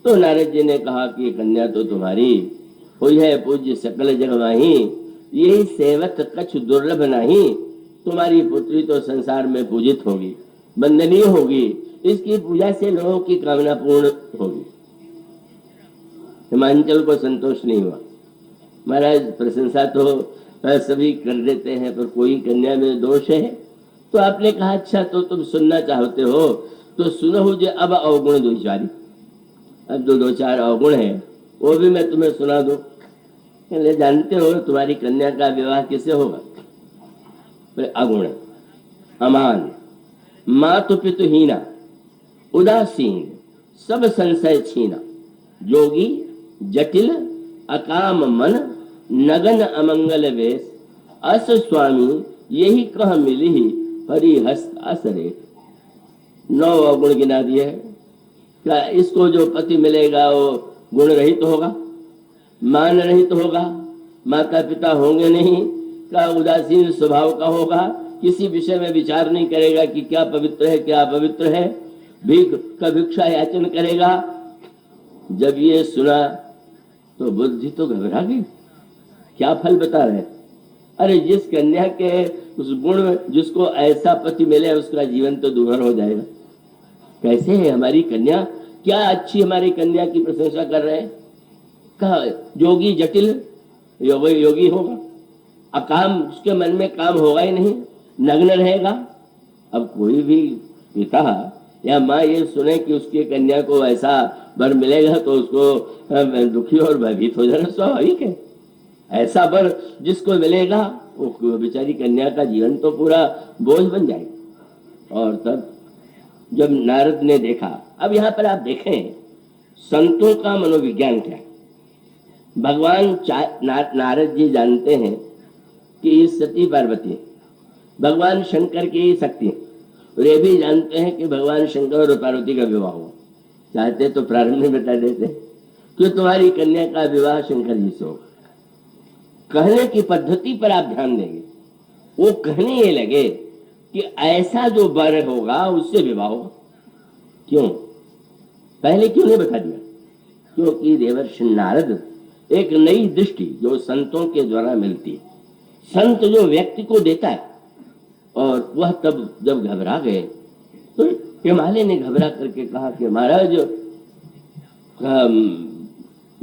Speaker 1: तो नारद जी ने कहा कि कन्या तो तुम्हारी हुई है पूज्य सकल जग माही, यही सेवत कछ दुर्लभ नहीं। तुम्हारी पुत्री तो संसार में पूजित होगी, वंदनीय होगी, इसकी पूजा से लोगों की कामना पूर्ण होगी। हिमांचल को संतोष नहीं हुआ। महाराज, प्रशंसा तो सभी कर देते हैं, पर कोई कन्या में दोष है। तो आपने कहा अच्छा, तो तुम सुनना चाहते हो तो सुनो जे अब अवगुण दो चारी। अब दो चार अवगुण है, वो भी मैं तुम्हें सुना दूं। जानते हो तुम्हारी कन्या का विवाह किससे होगा। अगुण, अमान, मातु पितु हीना, उदासीन, सब संशय छीना, जोगी जटिल अकाम मन, नगन अमंगल वेश, अस स्वामी यही कह मिली हरिहस्त असरे। 9 अवगुण गिना दिए। क्या इसको जो पति मिलेगा वो गुण रहित तो होगा, मान रहित तो होगा, माता पिता होंगे नहीं, क्या उदासीन स्वभाव का होगा, किसी विषय में विचार नहीं करेगा कि क्या पवित्र है क्या अपवित्र है, भीख का भिक्षा याचन करेगा। जब ये सुना तो बुद्धि तो घबरा गई। क्या फल बता रहे। अरे, जिस कन्या के उस गुण, जिसको ऐसा पति मिले, उसका जीवन तो दुर्भर हो जाएगा। कैसे है हमारी कन्या, क्या अच्छी हमारी कन्या की प्रशंसा कर रहे हैं। कहा जोगी जटिल, योगी होगा, अकाम, उसके मन में काम होगा ही नहीं, नग्न रहेगा। अब कोई भी पिता या माँ ये सुने कि उसकी कन्या को ऐसा वर मिलेगा तो उसको दुखी और भयभीत हो जाना स्वाभाविक है। ऐसा वर जिसको मिलेगा वो बेचारी कन्या का जीवन तो पूरा बोझ बन जाएगा। और तब जब नारद ने देखा, अब यहाँ पर आप देखें संतों का मनोविज्ञान क्या है। भगवान नारद जी जानते हैं कि इस सती पार्वती भगवान शंकर की शक्ति है, और ये भी जानते हैं कि भगवान शंकर और पार्वती का विवाह हुआ। चाहते तो प्रारंभ में बता देते कि तुम्हारी कन्या का विवाह शंकर जी से होगा। कहने की पद्धति पर आप ध्यान देंगे, वो कहने ये लगे कि ऐसा जो वर होगा उससे विवाह होगा। क्यों, पहले क्यों नहीं बता दिया। क्योंकि देवर्षि नारद एक नई दृष्टि जो संतों के द्वारा मिलती है, संत जो व्यक्ति को देता है, और वह तब जब घबरा गए तो हिमालय ने घबरा करके कहा कि महाराज,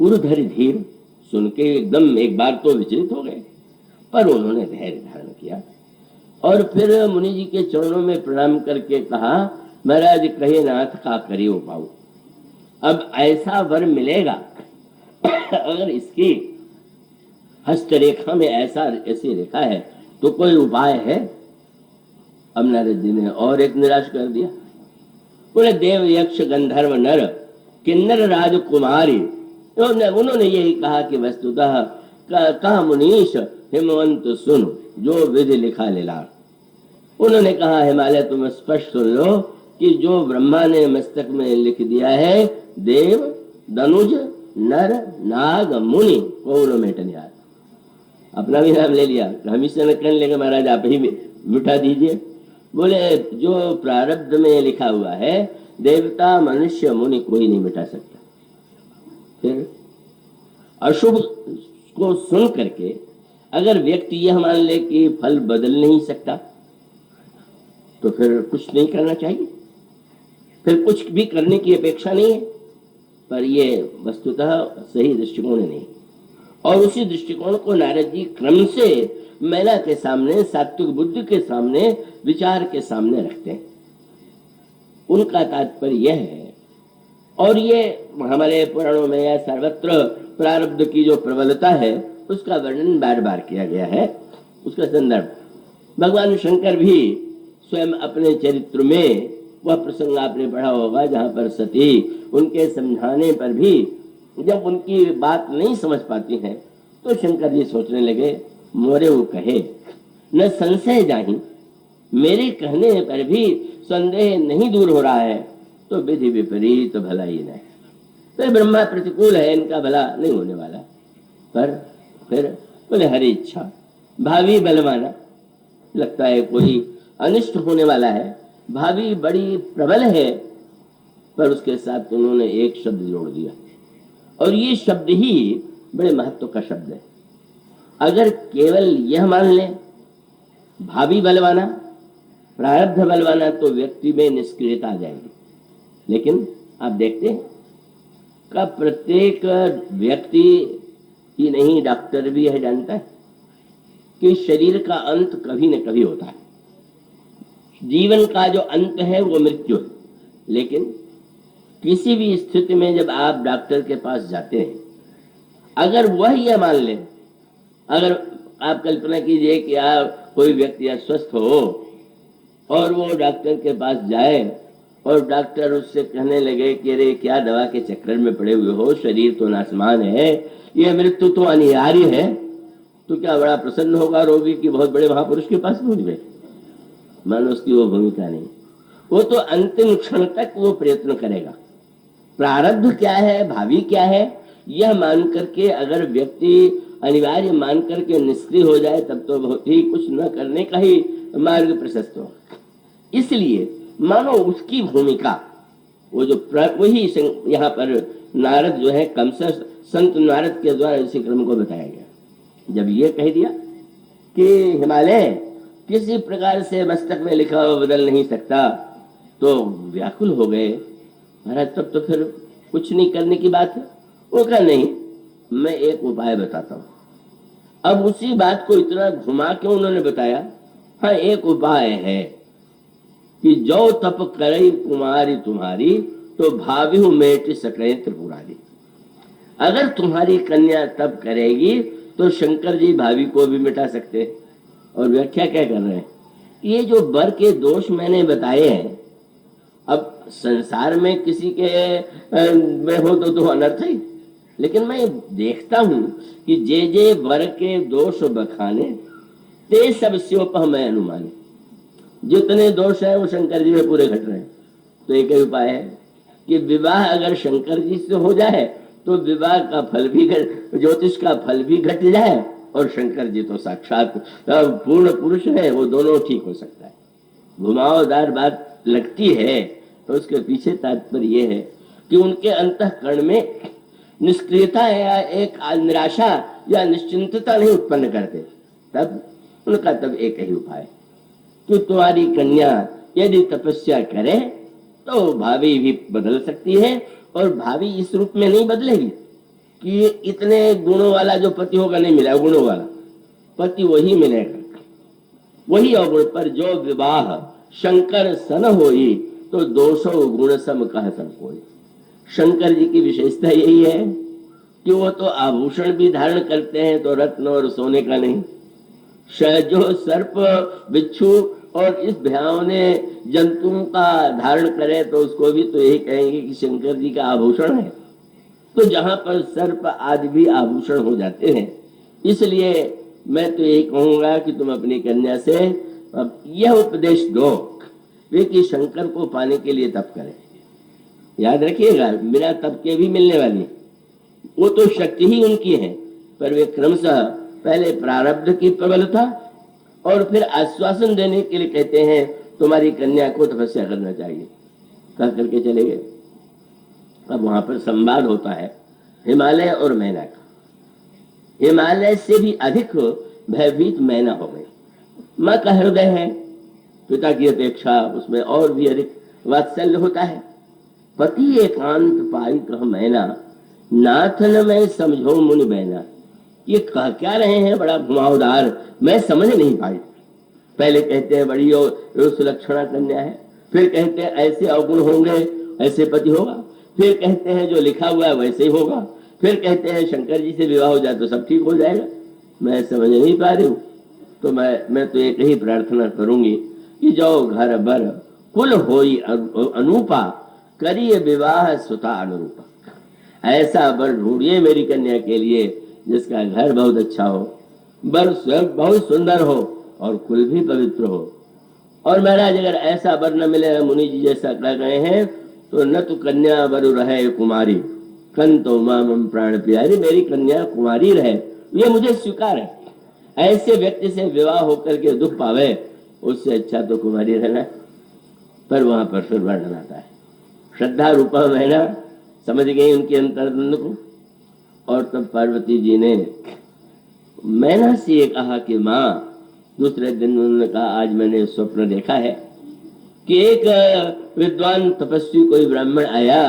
Speaker 1: उर्धर धीर सुन के एकदम एक बार तो विचलित हो गए, पर उन्होंने धैर्य धारण किया और फिर मुनि जी के चरणों में प्रणाम करके कहा, महाराज कहे नाथ का करिए उपाय। अब ऐसा वर मिलेगा अगर इसकी हस्तरेखा में ऐसी रेखा है तो कोई उपाय है? अब नारद जी ने और एक निराश कर दिया। बोले देव यक्ष गंधर्व नर किन्नर राजकुमारी, उन्होंने यही कहा कि वस्तुतः कहा मुनीश हिमवंत सुन जो विधि लिखा लेला। उन्होंने कहा हिमालय तुम स्पष्ट सुन लो कि जो ब्रह्मा ने मस्तक में लिख दिया है, देव दनुज नर नाग मुनि को मेट निहार। अपना भी नाम ले लिया, हम इससे न कर लेंगे महाराज, आप ही मिटा दीजिए। बोले जो प्रारब्ध में लिखा हुआ है देवता मनुष्य मुनि कोई नहीं मिटा सकता। फिर अशुभ को सुन करके अगर व्यक्ति यह मान ले कि फल बदल नहीं सकता तो फिर कुछ नहीं करना चाहिए, फिर कुछ भी करने की अपेक्षा नहीं है। पर ये वस्तुतः सही दृष्टिकोण नहीं, और उसी दृष्टिकोण को नारद जी क्रम से मैना के सामने, सात्विक बुद्धि के सामने, विचार के सामने रखते हैं। उनका तात्पर्य यह है, और ये हमारे पुराणों में या सर्वत्र प्रारब्ध की जो प्रबलता है उसका वर्णन बार बार किया गया है। उसका संदर्भ भगवान शंकर भी स्वयं अपने चरित्र में, वह प्रसंग आपने पढ़ा होगा जहां पर सती उनके समझाने पर भी जब उनकी बात नहीं समझ पाती हैं तो शंकर जी सोचने लगे, मोरे वो कहे न संशय जाहि, मेरे कहने पर भी संदेह नहीं दूर हो रहा है तो विधि विपरीत भला ही नहीं। तो ब्रह्मा प्रतिकूल है, इनका भला नहीं होने वाला। पर फिर बोले हरी इच्छा, भावी बलवाना, लगता है कोई अनिष्ट होने वाला है, भावी बड़ी प्रबल है। पर उसके साथ उन्होंने एक शब्द जोड़ दिया, और ये शब्द ही बड़े महत्व का शब्द है। अगर केवल यह मान ले भावी बलवाना, प्रारब्ध बलवाना, तो व्यक्ति में निष्क्रियता आ जाएगी। लेकिन आप देखते हैं का प्रत्येक व्यक्ति ही नहीं, डॉक्टर भी यह जानता है कि शरीर का अंत कभी न कभी होता है। जीवन का जो अंत है वो मृत्यु है। लेकिन किसी भी स्थिति में जब आप डॉक्टर के पास जाते हैं, अगर वह यह मान ले, अगर आप कल्पना कीजिए कि आप कोई व्यक्ति अस्वस्थ हो और वो डॉक्टर के पास जाए और डॉक्टर उससे कहने लगे कि अरे क्या दवा के चक्कर में पड़े हुए हो, शरीर तो नासमान है, यह मृत्यु तो अनिवार्य है, तो क्या बड़ा प्रसन्न होगा रोगी कि बहुत बड़े महापुरुष के पास पहुंच गए? मानो उसकी वो भूमिका नहीं, वो तो अंतिम क्षण तक वो प्रयत्न करेगा। प्रारब्ध क्या है, भावी क्या है, यह मान करके अगर व्यक्ति अनिवार्य मान करके निष्क्रिय हो जाए तब तो बहुत ही कुछ न करने का ही मार्ग प्रशस्त हो। इसलिए मानो उसकी भूमिका वो जो वही यहाँ पर नारद जो है कमस संत नारद के द्वारा इसी क्रम को बताया गया। जब ये कह दिया कि हिमालय किसी प्रकार से मस्तक में लिखा हुआ बदल नहीं सकता, तो व्याकुल हो गए महाराज। तब तो फिर कुछ नहीं करने की बात है। वो कहा नहीं, मैं एक उपाय बताता हूँ। अब उसी बात को इतना घुमा के उन्होंने बताया, हाँ एक उपाय है कि जो तप करे कुमारी तुम्हारी, तो भावी मेट सके त्रिपुरारी। अगर तुम्हारी कन्या तप करेगी तो शंकर जी भावी को भी मिटा सकते हैं। और व्याख्या क्या कर रहे हैं, ये जो वर के दोष मैंने बताए हैं, अब संसार में किसी के में हो तो अनर्थ है, लेकिन मैं देखता हूं कि जे जे वर के दोष बखाने ते सब स्योपह मैं अनुमाने। जितने दोष है वो शंकर जी में पूरे घट रहे हैं। तो एक ही उपाय है कि विवाह अगर शंकर जी से हो जाए तो विवाह का फल भी ज्योतिष का फल भी घट जाए, और शंकर जी तो साक्षात पूर्ण पुरुष है, वो दोनों ठीक हो सकता है। घुमावदार बात लगती है तो उसके पीछे तात्पर्य ये है कि उनके अंतःकरण में निष्क्रियता या एक निराशा या निश्चिंतता नहीं उत्पन्न करते। तब उनका तब एक ही उपाय कि तुम्हारी कन्या यदि तपस्या करे तो भावी भी बदल सकती है, और भावी इस रूप में नहीं बदलेगी, कि इतने गुणों वाला जो पति होगा नहीं मिला, गुणों वाला पति वही मिलेगा, वही अवगुण पर जो विवाह शंकर सन होई, तो दोषो गुण सम कह सब कोई। शंकर जी की विशेषता यही है कि वो तो आभूषण भी धारण करते हैं, तो रत्न और सोने का नहीं। जो सर्प बिच्छू और इस भयावने जंतुओं का धारण करे तो उसको भी तो यही कहेंगे कि शंकर जी का आभूषण है। तो जहां पर सर्प आदि भी आभूषण हो जाते हैं, इसलिए मैं तो यही कहूंगा कि तुम अपनी कन्या से यह उपदेश दो वे कि शंकर को पाने के लिए तप करें। याद रखिएगा, बिना तप के भी मिलने वाली, वो तो शक्ति ही उनकी है, पर वे क्रमशः पहले प्रारब्ध की प्रबलता और फिर आश्वासन देने के लिए कहते हैं तुम्हारी कन्या को तपस्या करना चाहिए, कह करके चले गए। अब वहां पर संवाद होता है हिमालय और मैना का। हिमालय से भी अधिक भयभीत मैना हो गई। माँ का हृदय है, पिता की अपेक्षा उसमें और भी अधिक वात्सल्य होता है। पति एकांत पाई कह मैना, नाथन में समझो मुनि बैना। ये कह क्या रहे हैं, बड़ा घुमावदार, मैं समझ नहीं पाई। पहले कहते हैं बड़ी सुलक्षणा कन्या है, फिर कहते हैं ऐसे अवगुण होंगे ऐसे पति होगा, फिर कहते हैं जो लिखा हुआ है वैसे ही होगा, फिर कहते हैं शंकर जी से विवाह हो जाए तो सब ठीक हो जाएगा। मैं समझ नहीं पा रही हूँ। तो मैं तो एक ही प्रार्थना करूंगी कि जो घर बर कुल होई अनूपा, करिए विवाह सुता अनुरूपा। ऐसा बर ढूंढिए मेरी कन्या के लिए जिसका घर बहुत अच्छा हो, बर स्वयं बहुत सुंदर हो और कुल भी पवित्र हो। और महाराज अगर ऐसा वर न मिले, मुनि जी जैसा कह रहे हैं, तो न तो कन्या वर रहे कुमारी, कन तो माम प्राण प्यारी। मेरी कन्या कुमारी रहे, ये मुझे स्वीकार है। ऐसे व्यक्ति से विवाह होकर के दुख पावे, उससे अच्छा तो कुमारी रहना। पर वहां पर फिर वर्णन आता है, श्रद्धा रूपा मैना समझ गई उनके अंतर्द्वंद को। और तब पार्वती जी ने मैना से ये कहा कि माँ, दूसरे दिन उन्होंने कहा आज मैंने स्वप्न देखा है कि एक विद्वान तपस्वी कोई ब्राह्मण आया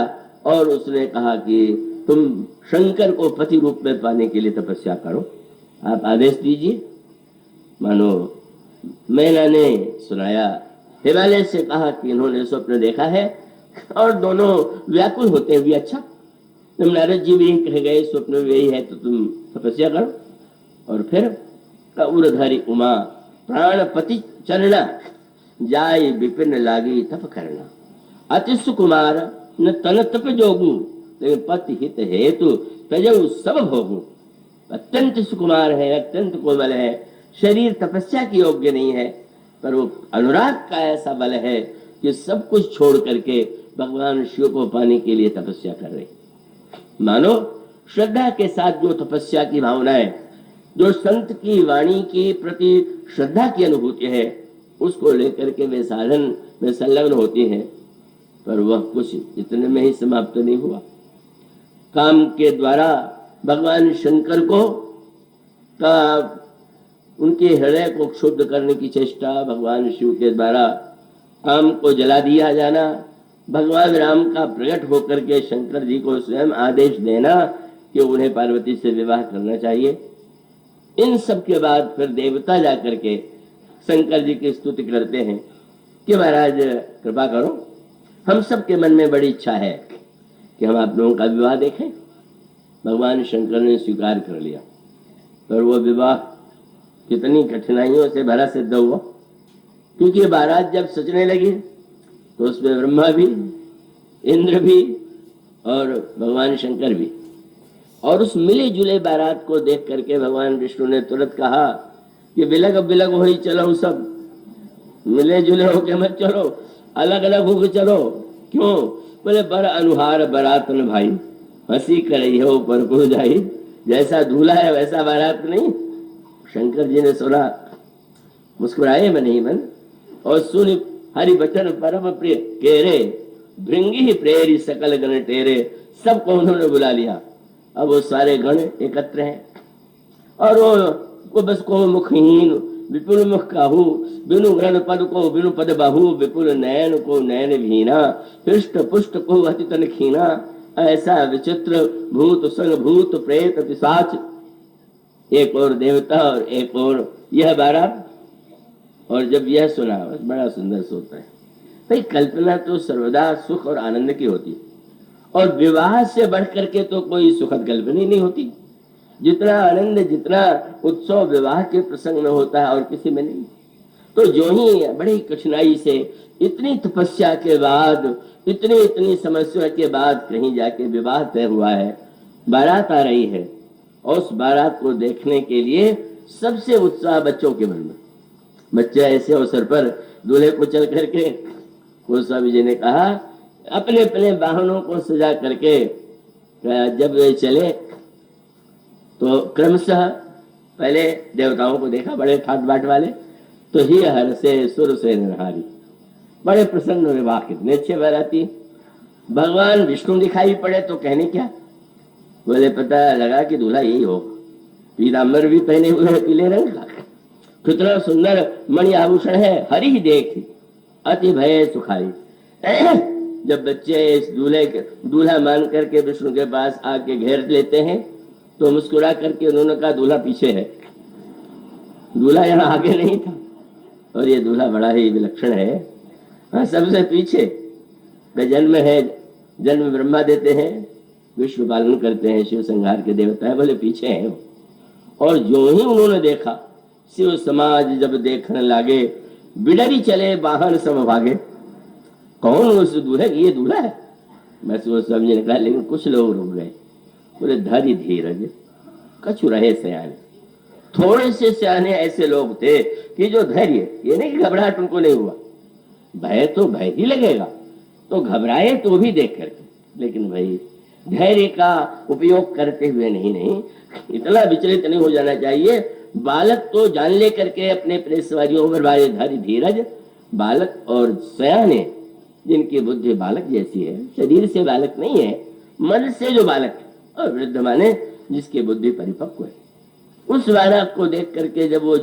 Speaker 1: और उसने कहा कि तुम शंकर को पति रूप में पाने के लिए तपस्या करो, आप आदेश दीजिए। मानो मैना ने सुनाया, हिमालय से कहा कि इन्होंने स्वप्न देखा है और दोनों व्याकुल होते हुए, अच्छा तुम नारद जी भी कह गए स्वप्न में यही है तो तुम तपस्या करो। और फिर कौरधारी उमा प्राणपति चरणा, जाय विपिन लागी तप करना। अति सुकुमार न तन तप जोगु, पति हित हेतु तजऊ सब भोगु। अत्यंत सुकुमार है, अत्यंत कोमल है, शरीर तपस्या की योग्य नहीं है, पर वो अनुराग का ऐसा बल है कि सब कुछ छोड़ करके भगवान शिव को पाने के लिए तपस्या कर रही। मानो श्रद्धा के साथ जो तपस्या की भावना है, जो संत की वाणी की प्रति श्रद्धा की अनुभूति है, उसको लेकर के वे साधन में संलग्न होती हैं। पर वह कुछ इतने में ही समाप्त नहीं हुआ। काम के द्वारा भगवान शंकर को का उनके हृदय को क्षुब्ध करने की चेष्टा, भगवान शिव के द्वारा काम को जला दिया जाना, भगवान राम का प्रकट होकर के शंकर जी को स्वयं आदेश देना कि उन्हें पार्वती से विवाह करना चाहिए। इन सब के बाद फिर देवता जाकर के शंकर जी की स्तुति करते हैं कि महाराज कृपा करो, हम सब के मन में बड़ी इच्छा है कि हम आप लोगों का विवाह देखें। भगवान शंकर ने स्वीकार कर लिया, पर वो विवाह कितनी कठिनाइयों से भरा सिद्ध हुआ, क्योंकि बारात जब सजने लगी तो उसमें ब्रह्मा भी, इंद्र भी और भगवान शंकर भी। और उस मिले जुले बारात को देख करके भगवान विष्णु ने तुरंत कहा कि बिलग बिलग हो ही चलो, सब मिले जुले होके मत चलो, अलग अलग होके चलो। क्यों? बोले बर अनुहार बरात न भाई, हंसी करई हो पर को जाई, जैसा दूल्हा है वैसा बारात नहीं। शंकर जी ने सुना, मुस्कुराए मन ही मन, और सुन हरि बचन परम प्रिय केरे, भृंगी प्रेरी सकल गण टेरे। सबको उन्होंने बुला लिया। अब वो सारे गण एकत्र हैं और वो बस को मुखहीन विपुल मुख काहू, बिनु ग्रहण पद को बिनु पद बाहू, विपुल नयन को नयन भीना, हृष्ट पुष्ट को अति तन खीना। ऐसा विचित्र भूत संग भूत प्रेत पिशाच, एक और देवता और एक और यह बारात। और जब यह सुना बड़ा सुंदर सोता है। भाई कल्पना तो सर्वदा सुख और आनंद की होती है, और विवाह से बढ़ करके तो कोई सुखद कल्पना ही नहीं होती। जितना आनंद जितना उत्सव विवाह के प्रसंग में होता है और किसी में नहीं। तो जो ही बड़ी कठिनाई से इतनी तपस्या के बाद इतनी इतनी समस्या के बाद कहीं जाके विवाह तय हुआ है, बारात आ रही है, और उस बारात को देखने के लिए सबसे उत्साह बच्चों के मन में। बच्चे ऐसे अवसर पर दूल्हे को चल करके गोस्वामी जी ने कहा अपने अपने वाहनों को सजा करके जब वे चले तो क्रमशः पहले देवताओं को देखा, बड़े ठाट बाट वाले, तो ही हर से सुर से निहारी, बड़े प्रसन्न हुए, वाह कितने अच्छे बाराती। भगवान विष्णु दिखाई पड़े तो कहने क्या, बोले पता लगा कि दूल्हा यही हो, पीताम्बर भी पहने हुए है पीले रंग का, कितना सुंदर मणि आभूषण है, हरि ही देख अति भय सुखाई। जब बच्चे इस दूल्हे के दूल्हा मान करके विष्णु के पास आके घेर लेते हैं तो मुस्कुरा करके उन्होंने कहा दूल्हा पीछे है, दूल्हा यहाँ आगे नहीं था, और ये दूल्हा बड़ा ही विलक्षण है, हाँ सबसे पीछे। जन्म है, जन्म ब्रह्मा देते हैं, विश्व पालन करते हैं, शिव संहार के देवता है, बोले पीछे हैं। और जो ही उन्होंने देखा, शिव समाज जब देखने लगे, बिडरी चले वाहन सब भागे। कौन उस दूल्हे, ये दूल्हा है, मैं समझने निकला, लेकिन कुछ लोग रुक गए, बोले धरी धीरज कछु रहे सयाने। थोड़े से सयाने ऐसे लोग थे कि जो धैर्य, ये नहीं कि घबराहट उनको नहीं हुआ, भय तो भय ही लगेगा, तो घबराए तो भी देख करके, लेकिन भाई धैर्य का उपयोग करते हुए नहीं, इतना विचलित नहीं हो जाना चाहिए। बालक तो जान ले करके अपने अपने सवारियों पर भाई धैर्य धीरज, बालक और सयाने जिनकी बुद्धि बालक जैसी है, शरीर से बालक नहीं है, मन से जो बालक है, और वृद्ध माने जिसकी बुद्धि परिपक्व है, उस बालक को देख करके जब वो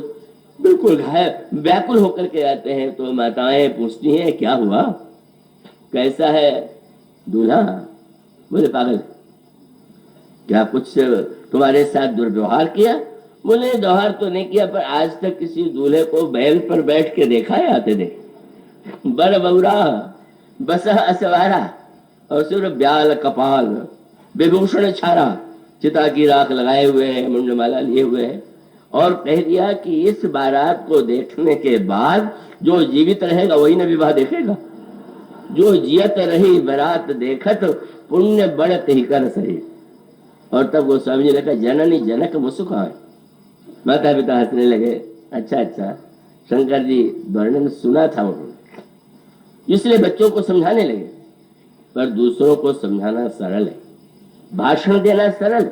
Speaker 1: बिल्कुल घायल व्याकुल होकर के आते हैं तो माताएं पूछती हैं क्या हुआ, कैसा है दूल्हा। बोले पागल, क्या कुछ तुम्हारे साथ दुर्व्यवहार किया। बोले व्यवहार तो नहीं किया, पर आज तक किसी दूल्हे को बैल पर बैठ के देखा है आते देख, बर बउरा बसा असवारा, और सिर्फ ब्याल कपाल विभूषण छारा, चिता की राख लगाए हुए हैं, मुंडमाला लिए हुए हैं, और कह दिया कि इस बारात को देखने के बाद जो जीवित रहेगा वही न विवाह देखेगा, जो जियत रही बारात देखत पुण्य बढ़त ही कर सही। और तब गोस्वामी जी ने कहा जननी जनक मुस्कुराए। माता पिता हंसने लगे, अच्छा शंकर जी वर्णन सुना था उन्होंने, इसलिए बच्चों को समझाने लगे। पर दूसरों को समझाना सरल है, भाषण देना सरल।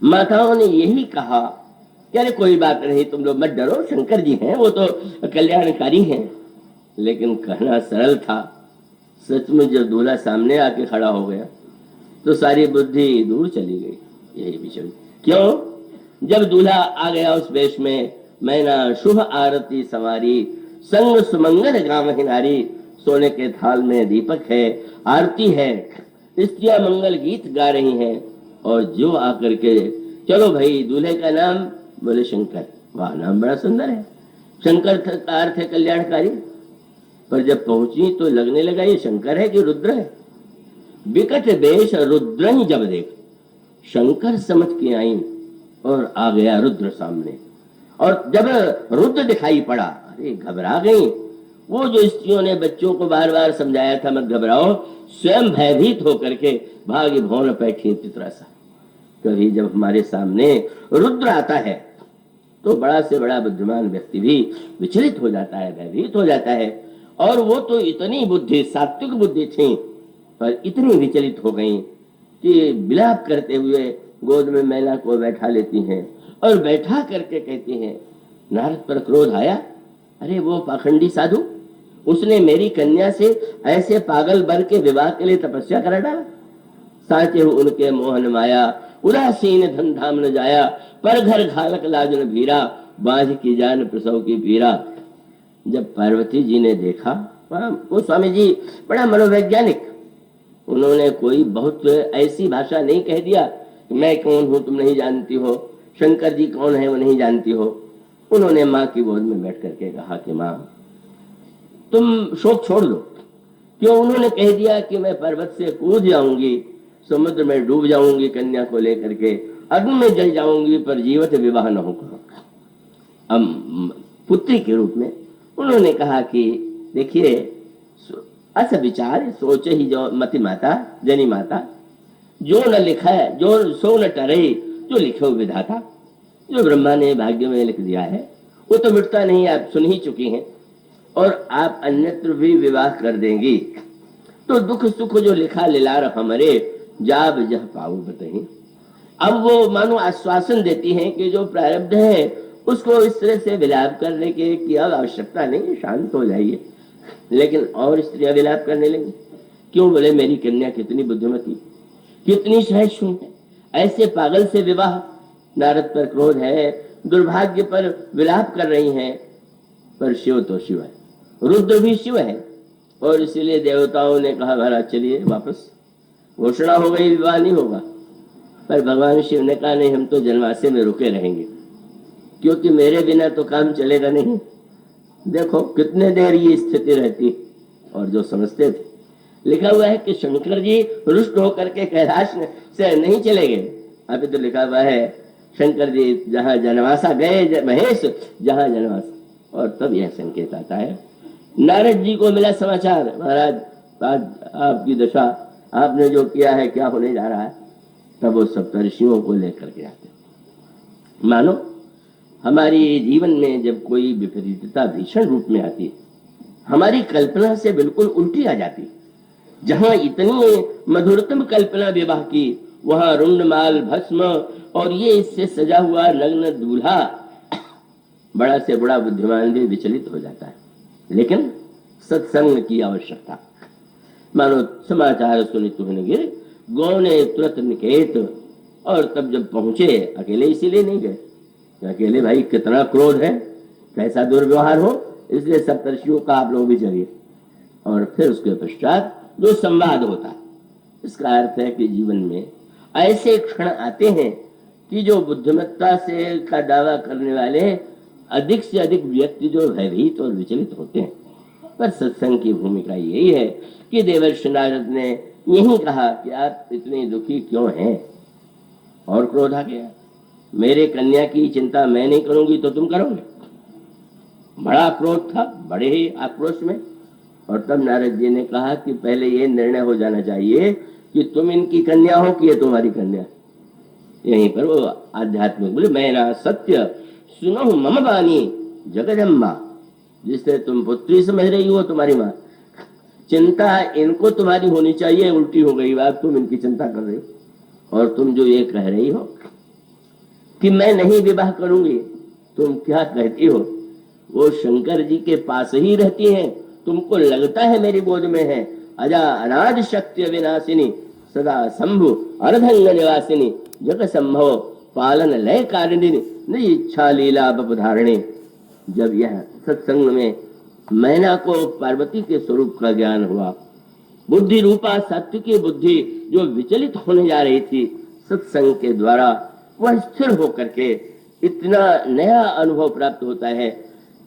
Speaker 1: माताओं ने यही कहा कि अरे कोई बात नहीं, तुम लोग मत डरो, शंकर जी हैं, वो तो कल्याणकारी हैं। लेकिन कहना सरल था। सच में जब दूल्हा सामने आके खड़ा हो गया तो सारी बुद्धि दूर चली गई। यही विषय क्यों, जब दूल्हा आ गया उस वेश में, मैना शुभ आरती सवारी, संग सुमंगल गाँव नारी, सोने के थाल में दीपक है, आरती है, स्त्रियां मंगल गीत गा रही हैं, और जो आकर के चलो भाई दूल्हे का नाम, बोले शंकर। वाह, नाम बड़ा सुंदर है, शंकर का अर्थ है कल्याणकारी। पर जब पहुंची तो लगने लगा ये शंकर है कि रुद्र है। विकट वेश रुद्र ही जब देख, शंकर समझ के आई और आ गया रुद्र सामने। और जब रुद्र दिखाई पड़ा, अरे घबरा गई। वो जो स्त्रियों ने बच्चों को बार बार समझाया था मत घबराओ, स्वयं भयभीत होकर के भागी भौन बैठी चित्रासा। कभी जब हमारे सामने रुद्र आता है तो बड़ा से बड़ा बुद्धिमान व्यक्ति भी विचलित हो जाता है, भयभीत हो जाता है। और वो तो इतनी बुद्धि, सात्विक बुद्धि थी, पर इतनी विचलित हो गई कि विलाप करते हुए गोद में मैना को बैठा लेती हैं और बैठा करके कहती हैं नारद पर क्रोध आया, अरे वो पाखंडी साधु, उसने मेरी कन्या से ऐसे पागल बर के विवाह के लिए तपस्या करा डाला। साचे उनके मोहन माया, उदासीन धन धाम न जाया, पर घर घालक लाजन भीरा, बांझ की जान प्रसव की पीरा। जब पार्वती जी ने देखा, वो स्वामी जी बड़ा मनोवैज्ञानिक, उन्होंने कोई बहुत ऐसी भाषा नहीं कह दिया कि मैं कौन हूं तुम नहीं जानती हो, शंकर जी कौन है वो नहीं जानती हो। उन्होंने माँ की गोद में बैठ करके कहा कि माँ तुम शोक छोड़ दो। क्यों? उन्होंने कह दिया कि मैं पर्वत से कूद जाऊंगी, समुद्र में डूब जाऊंगी कन्या को लेकर के, अग्नि में जल जाऊंगी, पर जीवित विवाह न होगा। पुत्री के रूप में उन्होंने कहा कि देखिए, अस विचार सोच ही जो मति माता जनी माता, जो न लिखा है जो सो न टरे, जो लिखो विधाता। जो ब्रह्मा ने भाग्य में लिख दिया है वो तो मिटता नहीं, आप सुन ही चुकी हैं। और आप अन्यत्र भी विवाह कर देंगी तो दुख सुख जो लिखा लिलार हमारे, जाब जह पाऊ बताही। अब वो मानो आश्वासन देती हैं कि जो प्रारब्ध है उसको इस तरह से विलाप करने की अब आवश्यकता नहीं, शांत हो जाइए। लेकिन और स्त्रियां विलाप करने लगी। क्यों? बोले मेरी कन्या कितनी बुद्धिमती, कितनी सहिष्णु है, ऐसे पागल से विवाह। नारद पर क्रोध है, दुर्भाग्य पर विलाप कर रही हैं। पर शिव तो शिव है, रुद्र भी शिव है, और इसीलिए देवताओं ने कहा महाराज चलिए वापस, घोषणा हो गई विवाह नहीं होगा। पर भगवान शिव ने कहा नहीं, हम तो जनवासे में रुके रहेंगे, क्योंकि मेरे बिना तो काम चलेगा नहीं। देखो कितने देर ये स्थिति रहती। और जो समझते थे, लिखा हुआ है कि शंकर जी रुष्ट होकर के कैलाश से नहीं चले गए। अभी तो लिखा हुआ है शंकर जी जहां जनवासा गए, महेश जहां जनवासा। और तब यह संकेत आता है, नारद जी को मिला समाचार, महाराज आज आपकी दशा, आपने जो किया है क्या होने जा रहा है। तब वो सप्तर्षियों को लेकर के आते। मानो हमारी जीवन में जब कोई विपरीतता भीषण रूप में आती है, हमारी कल्पना से बिल्कुल उल्टी आ जाती। जहां इतनी मधुरतम कल्पना विवाह की, वहां रुंडमाल भस्म और ये इससे सजा हुआ नग्न दूल्हा, बड़ा से बड़ा बुद्धिमान भी विचलित हो जाता है। लेकिन सत्संग की आवश्यकता। मानो समाचार सुनित होने गिरे, गौने तुरंत निकेत। और तब जब पहुंचे, अकेले इसीलिए नहीं गए, अकेले भाई कितना क्रोध है, कैसा दुर्व्यवहार हो, इसलिए सप्तर्षियों का आप लोग भी चलिए। और फिर उसके पश्चात जो संवाद होता है, इसका अर्थ है कि जीवन में ऐसे क्षण आते हैं कि जो बुद्धिमत्ता से का दावा करने वाले अधिक से अधिक व्यक्ति जो भयभीत और विचलित होते हैं। पर सत्संग की भूमिका यही है कि देवर्षि नारद ने यही कहा कि आप इतने दुखी क्यों हैं। और क्रोध आ गया, मेरे कन्या की चिंता मैं नहीं करूंगी तो तुम करोगे। बड़ा क्रोध था, बड़े ही आक्रोश में। और तब नारद जी ने कहा कि पहले ये निर्णय हो जाना चाहिए कि तुम इनकी कन्या हो कि ये तुम्हारी कन्या। यहीं पर वो आध्यात्मिक बोले, मैं ना सत्य सुनो मम बानी जगदम्बा। जिससे तुम पुत्री समझ रही हो तुम्हारी माँ, चिंता इनको तुम्हारी होनी चाहिए, उल्टी हो गई बात, तुम इनकी चिंता कर रही हो। और तुम जो ये कह रही हो कि मैं नहीं विवाह करूंगी, तुम क्या कहती हो? वो शंकर जी के पास ही रहती हैं, तुमको लगता है मेरी गोद में है। अजा अनाज शक्ति विनाशिनी सदा शंभु अर्धंग निवासिनी, जग संभव पालन लय कारिणी, नहीं इच्छा लीला बपधारणी। जब यह सत्संग में मैना को पार्वती के स्वरूप का ज्ञान हुआ, बुद्धि रूपा सत्य की बुद्धि जो विचलित होने जा रही थी, सत्संग के द्वारा वह स्थिर होकर के इतना नया अनुभव प्राप्त होता है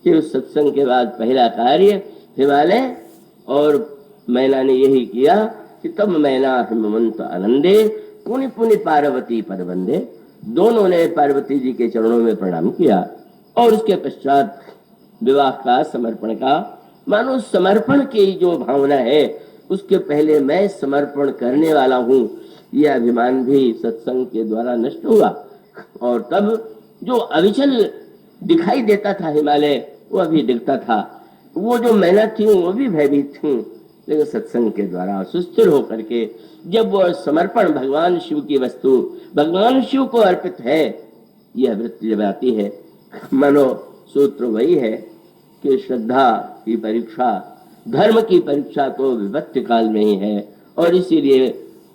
Speaker 1: कि उस सत्संग के बाद पहला कार्य हिमालय और मैना ने यही किया कि तब मैना हिमवंत आनंदे पुनि पुनि पार्वती पद बंदे। दोनों ने पार्वती जी के चरणों में प्रणाम किया और उसके पश्चात विवाह का समर्पण का, मानो समर्पण की जो भावना है उसके पहले मैं समर्पण करने वाला हूं, यह अभिमान भी सत्संग के द्वारा नष्ट हुआ। और तब जो अविचल दिखाई देता था हिमालय, वो अभी दिखता था, वो जो मैना थी वो भी भयभीत थी। लेकिन सत्संग के द्वारा सुस्थिर होकर के जब वो समर्पण भगवान शिव की वस्तु भगवान शिव को अर्पित है, यह वृत्ति जब आती है, मानो सूत्र वही है कि श्रद्धा की परीक्षा, धर्म की परीक्षा तो विपत्ति काल में ही है। और इसीलिए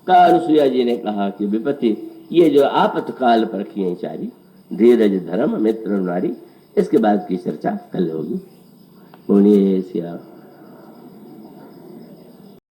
Speaker 1: अनुसुईया जी ने कहा कि विपत्ति ये जो आपत्काल परखिए चारी, धीरज धर्म मित्र नारी। इसके बाद की चर्चा कल होगी। बोलिए सिया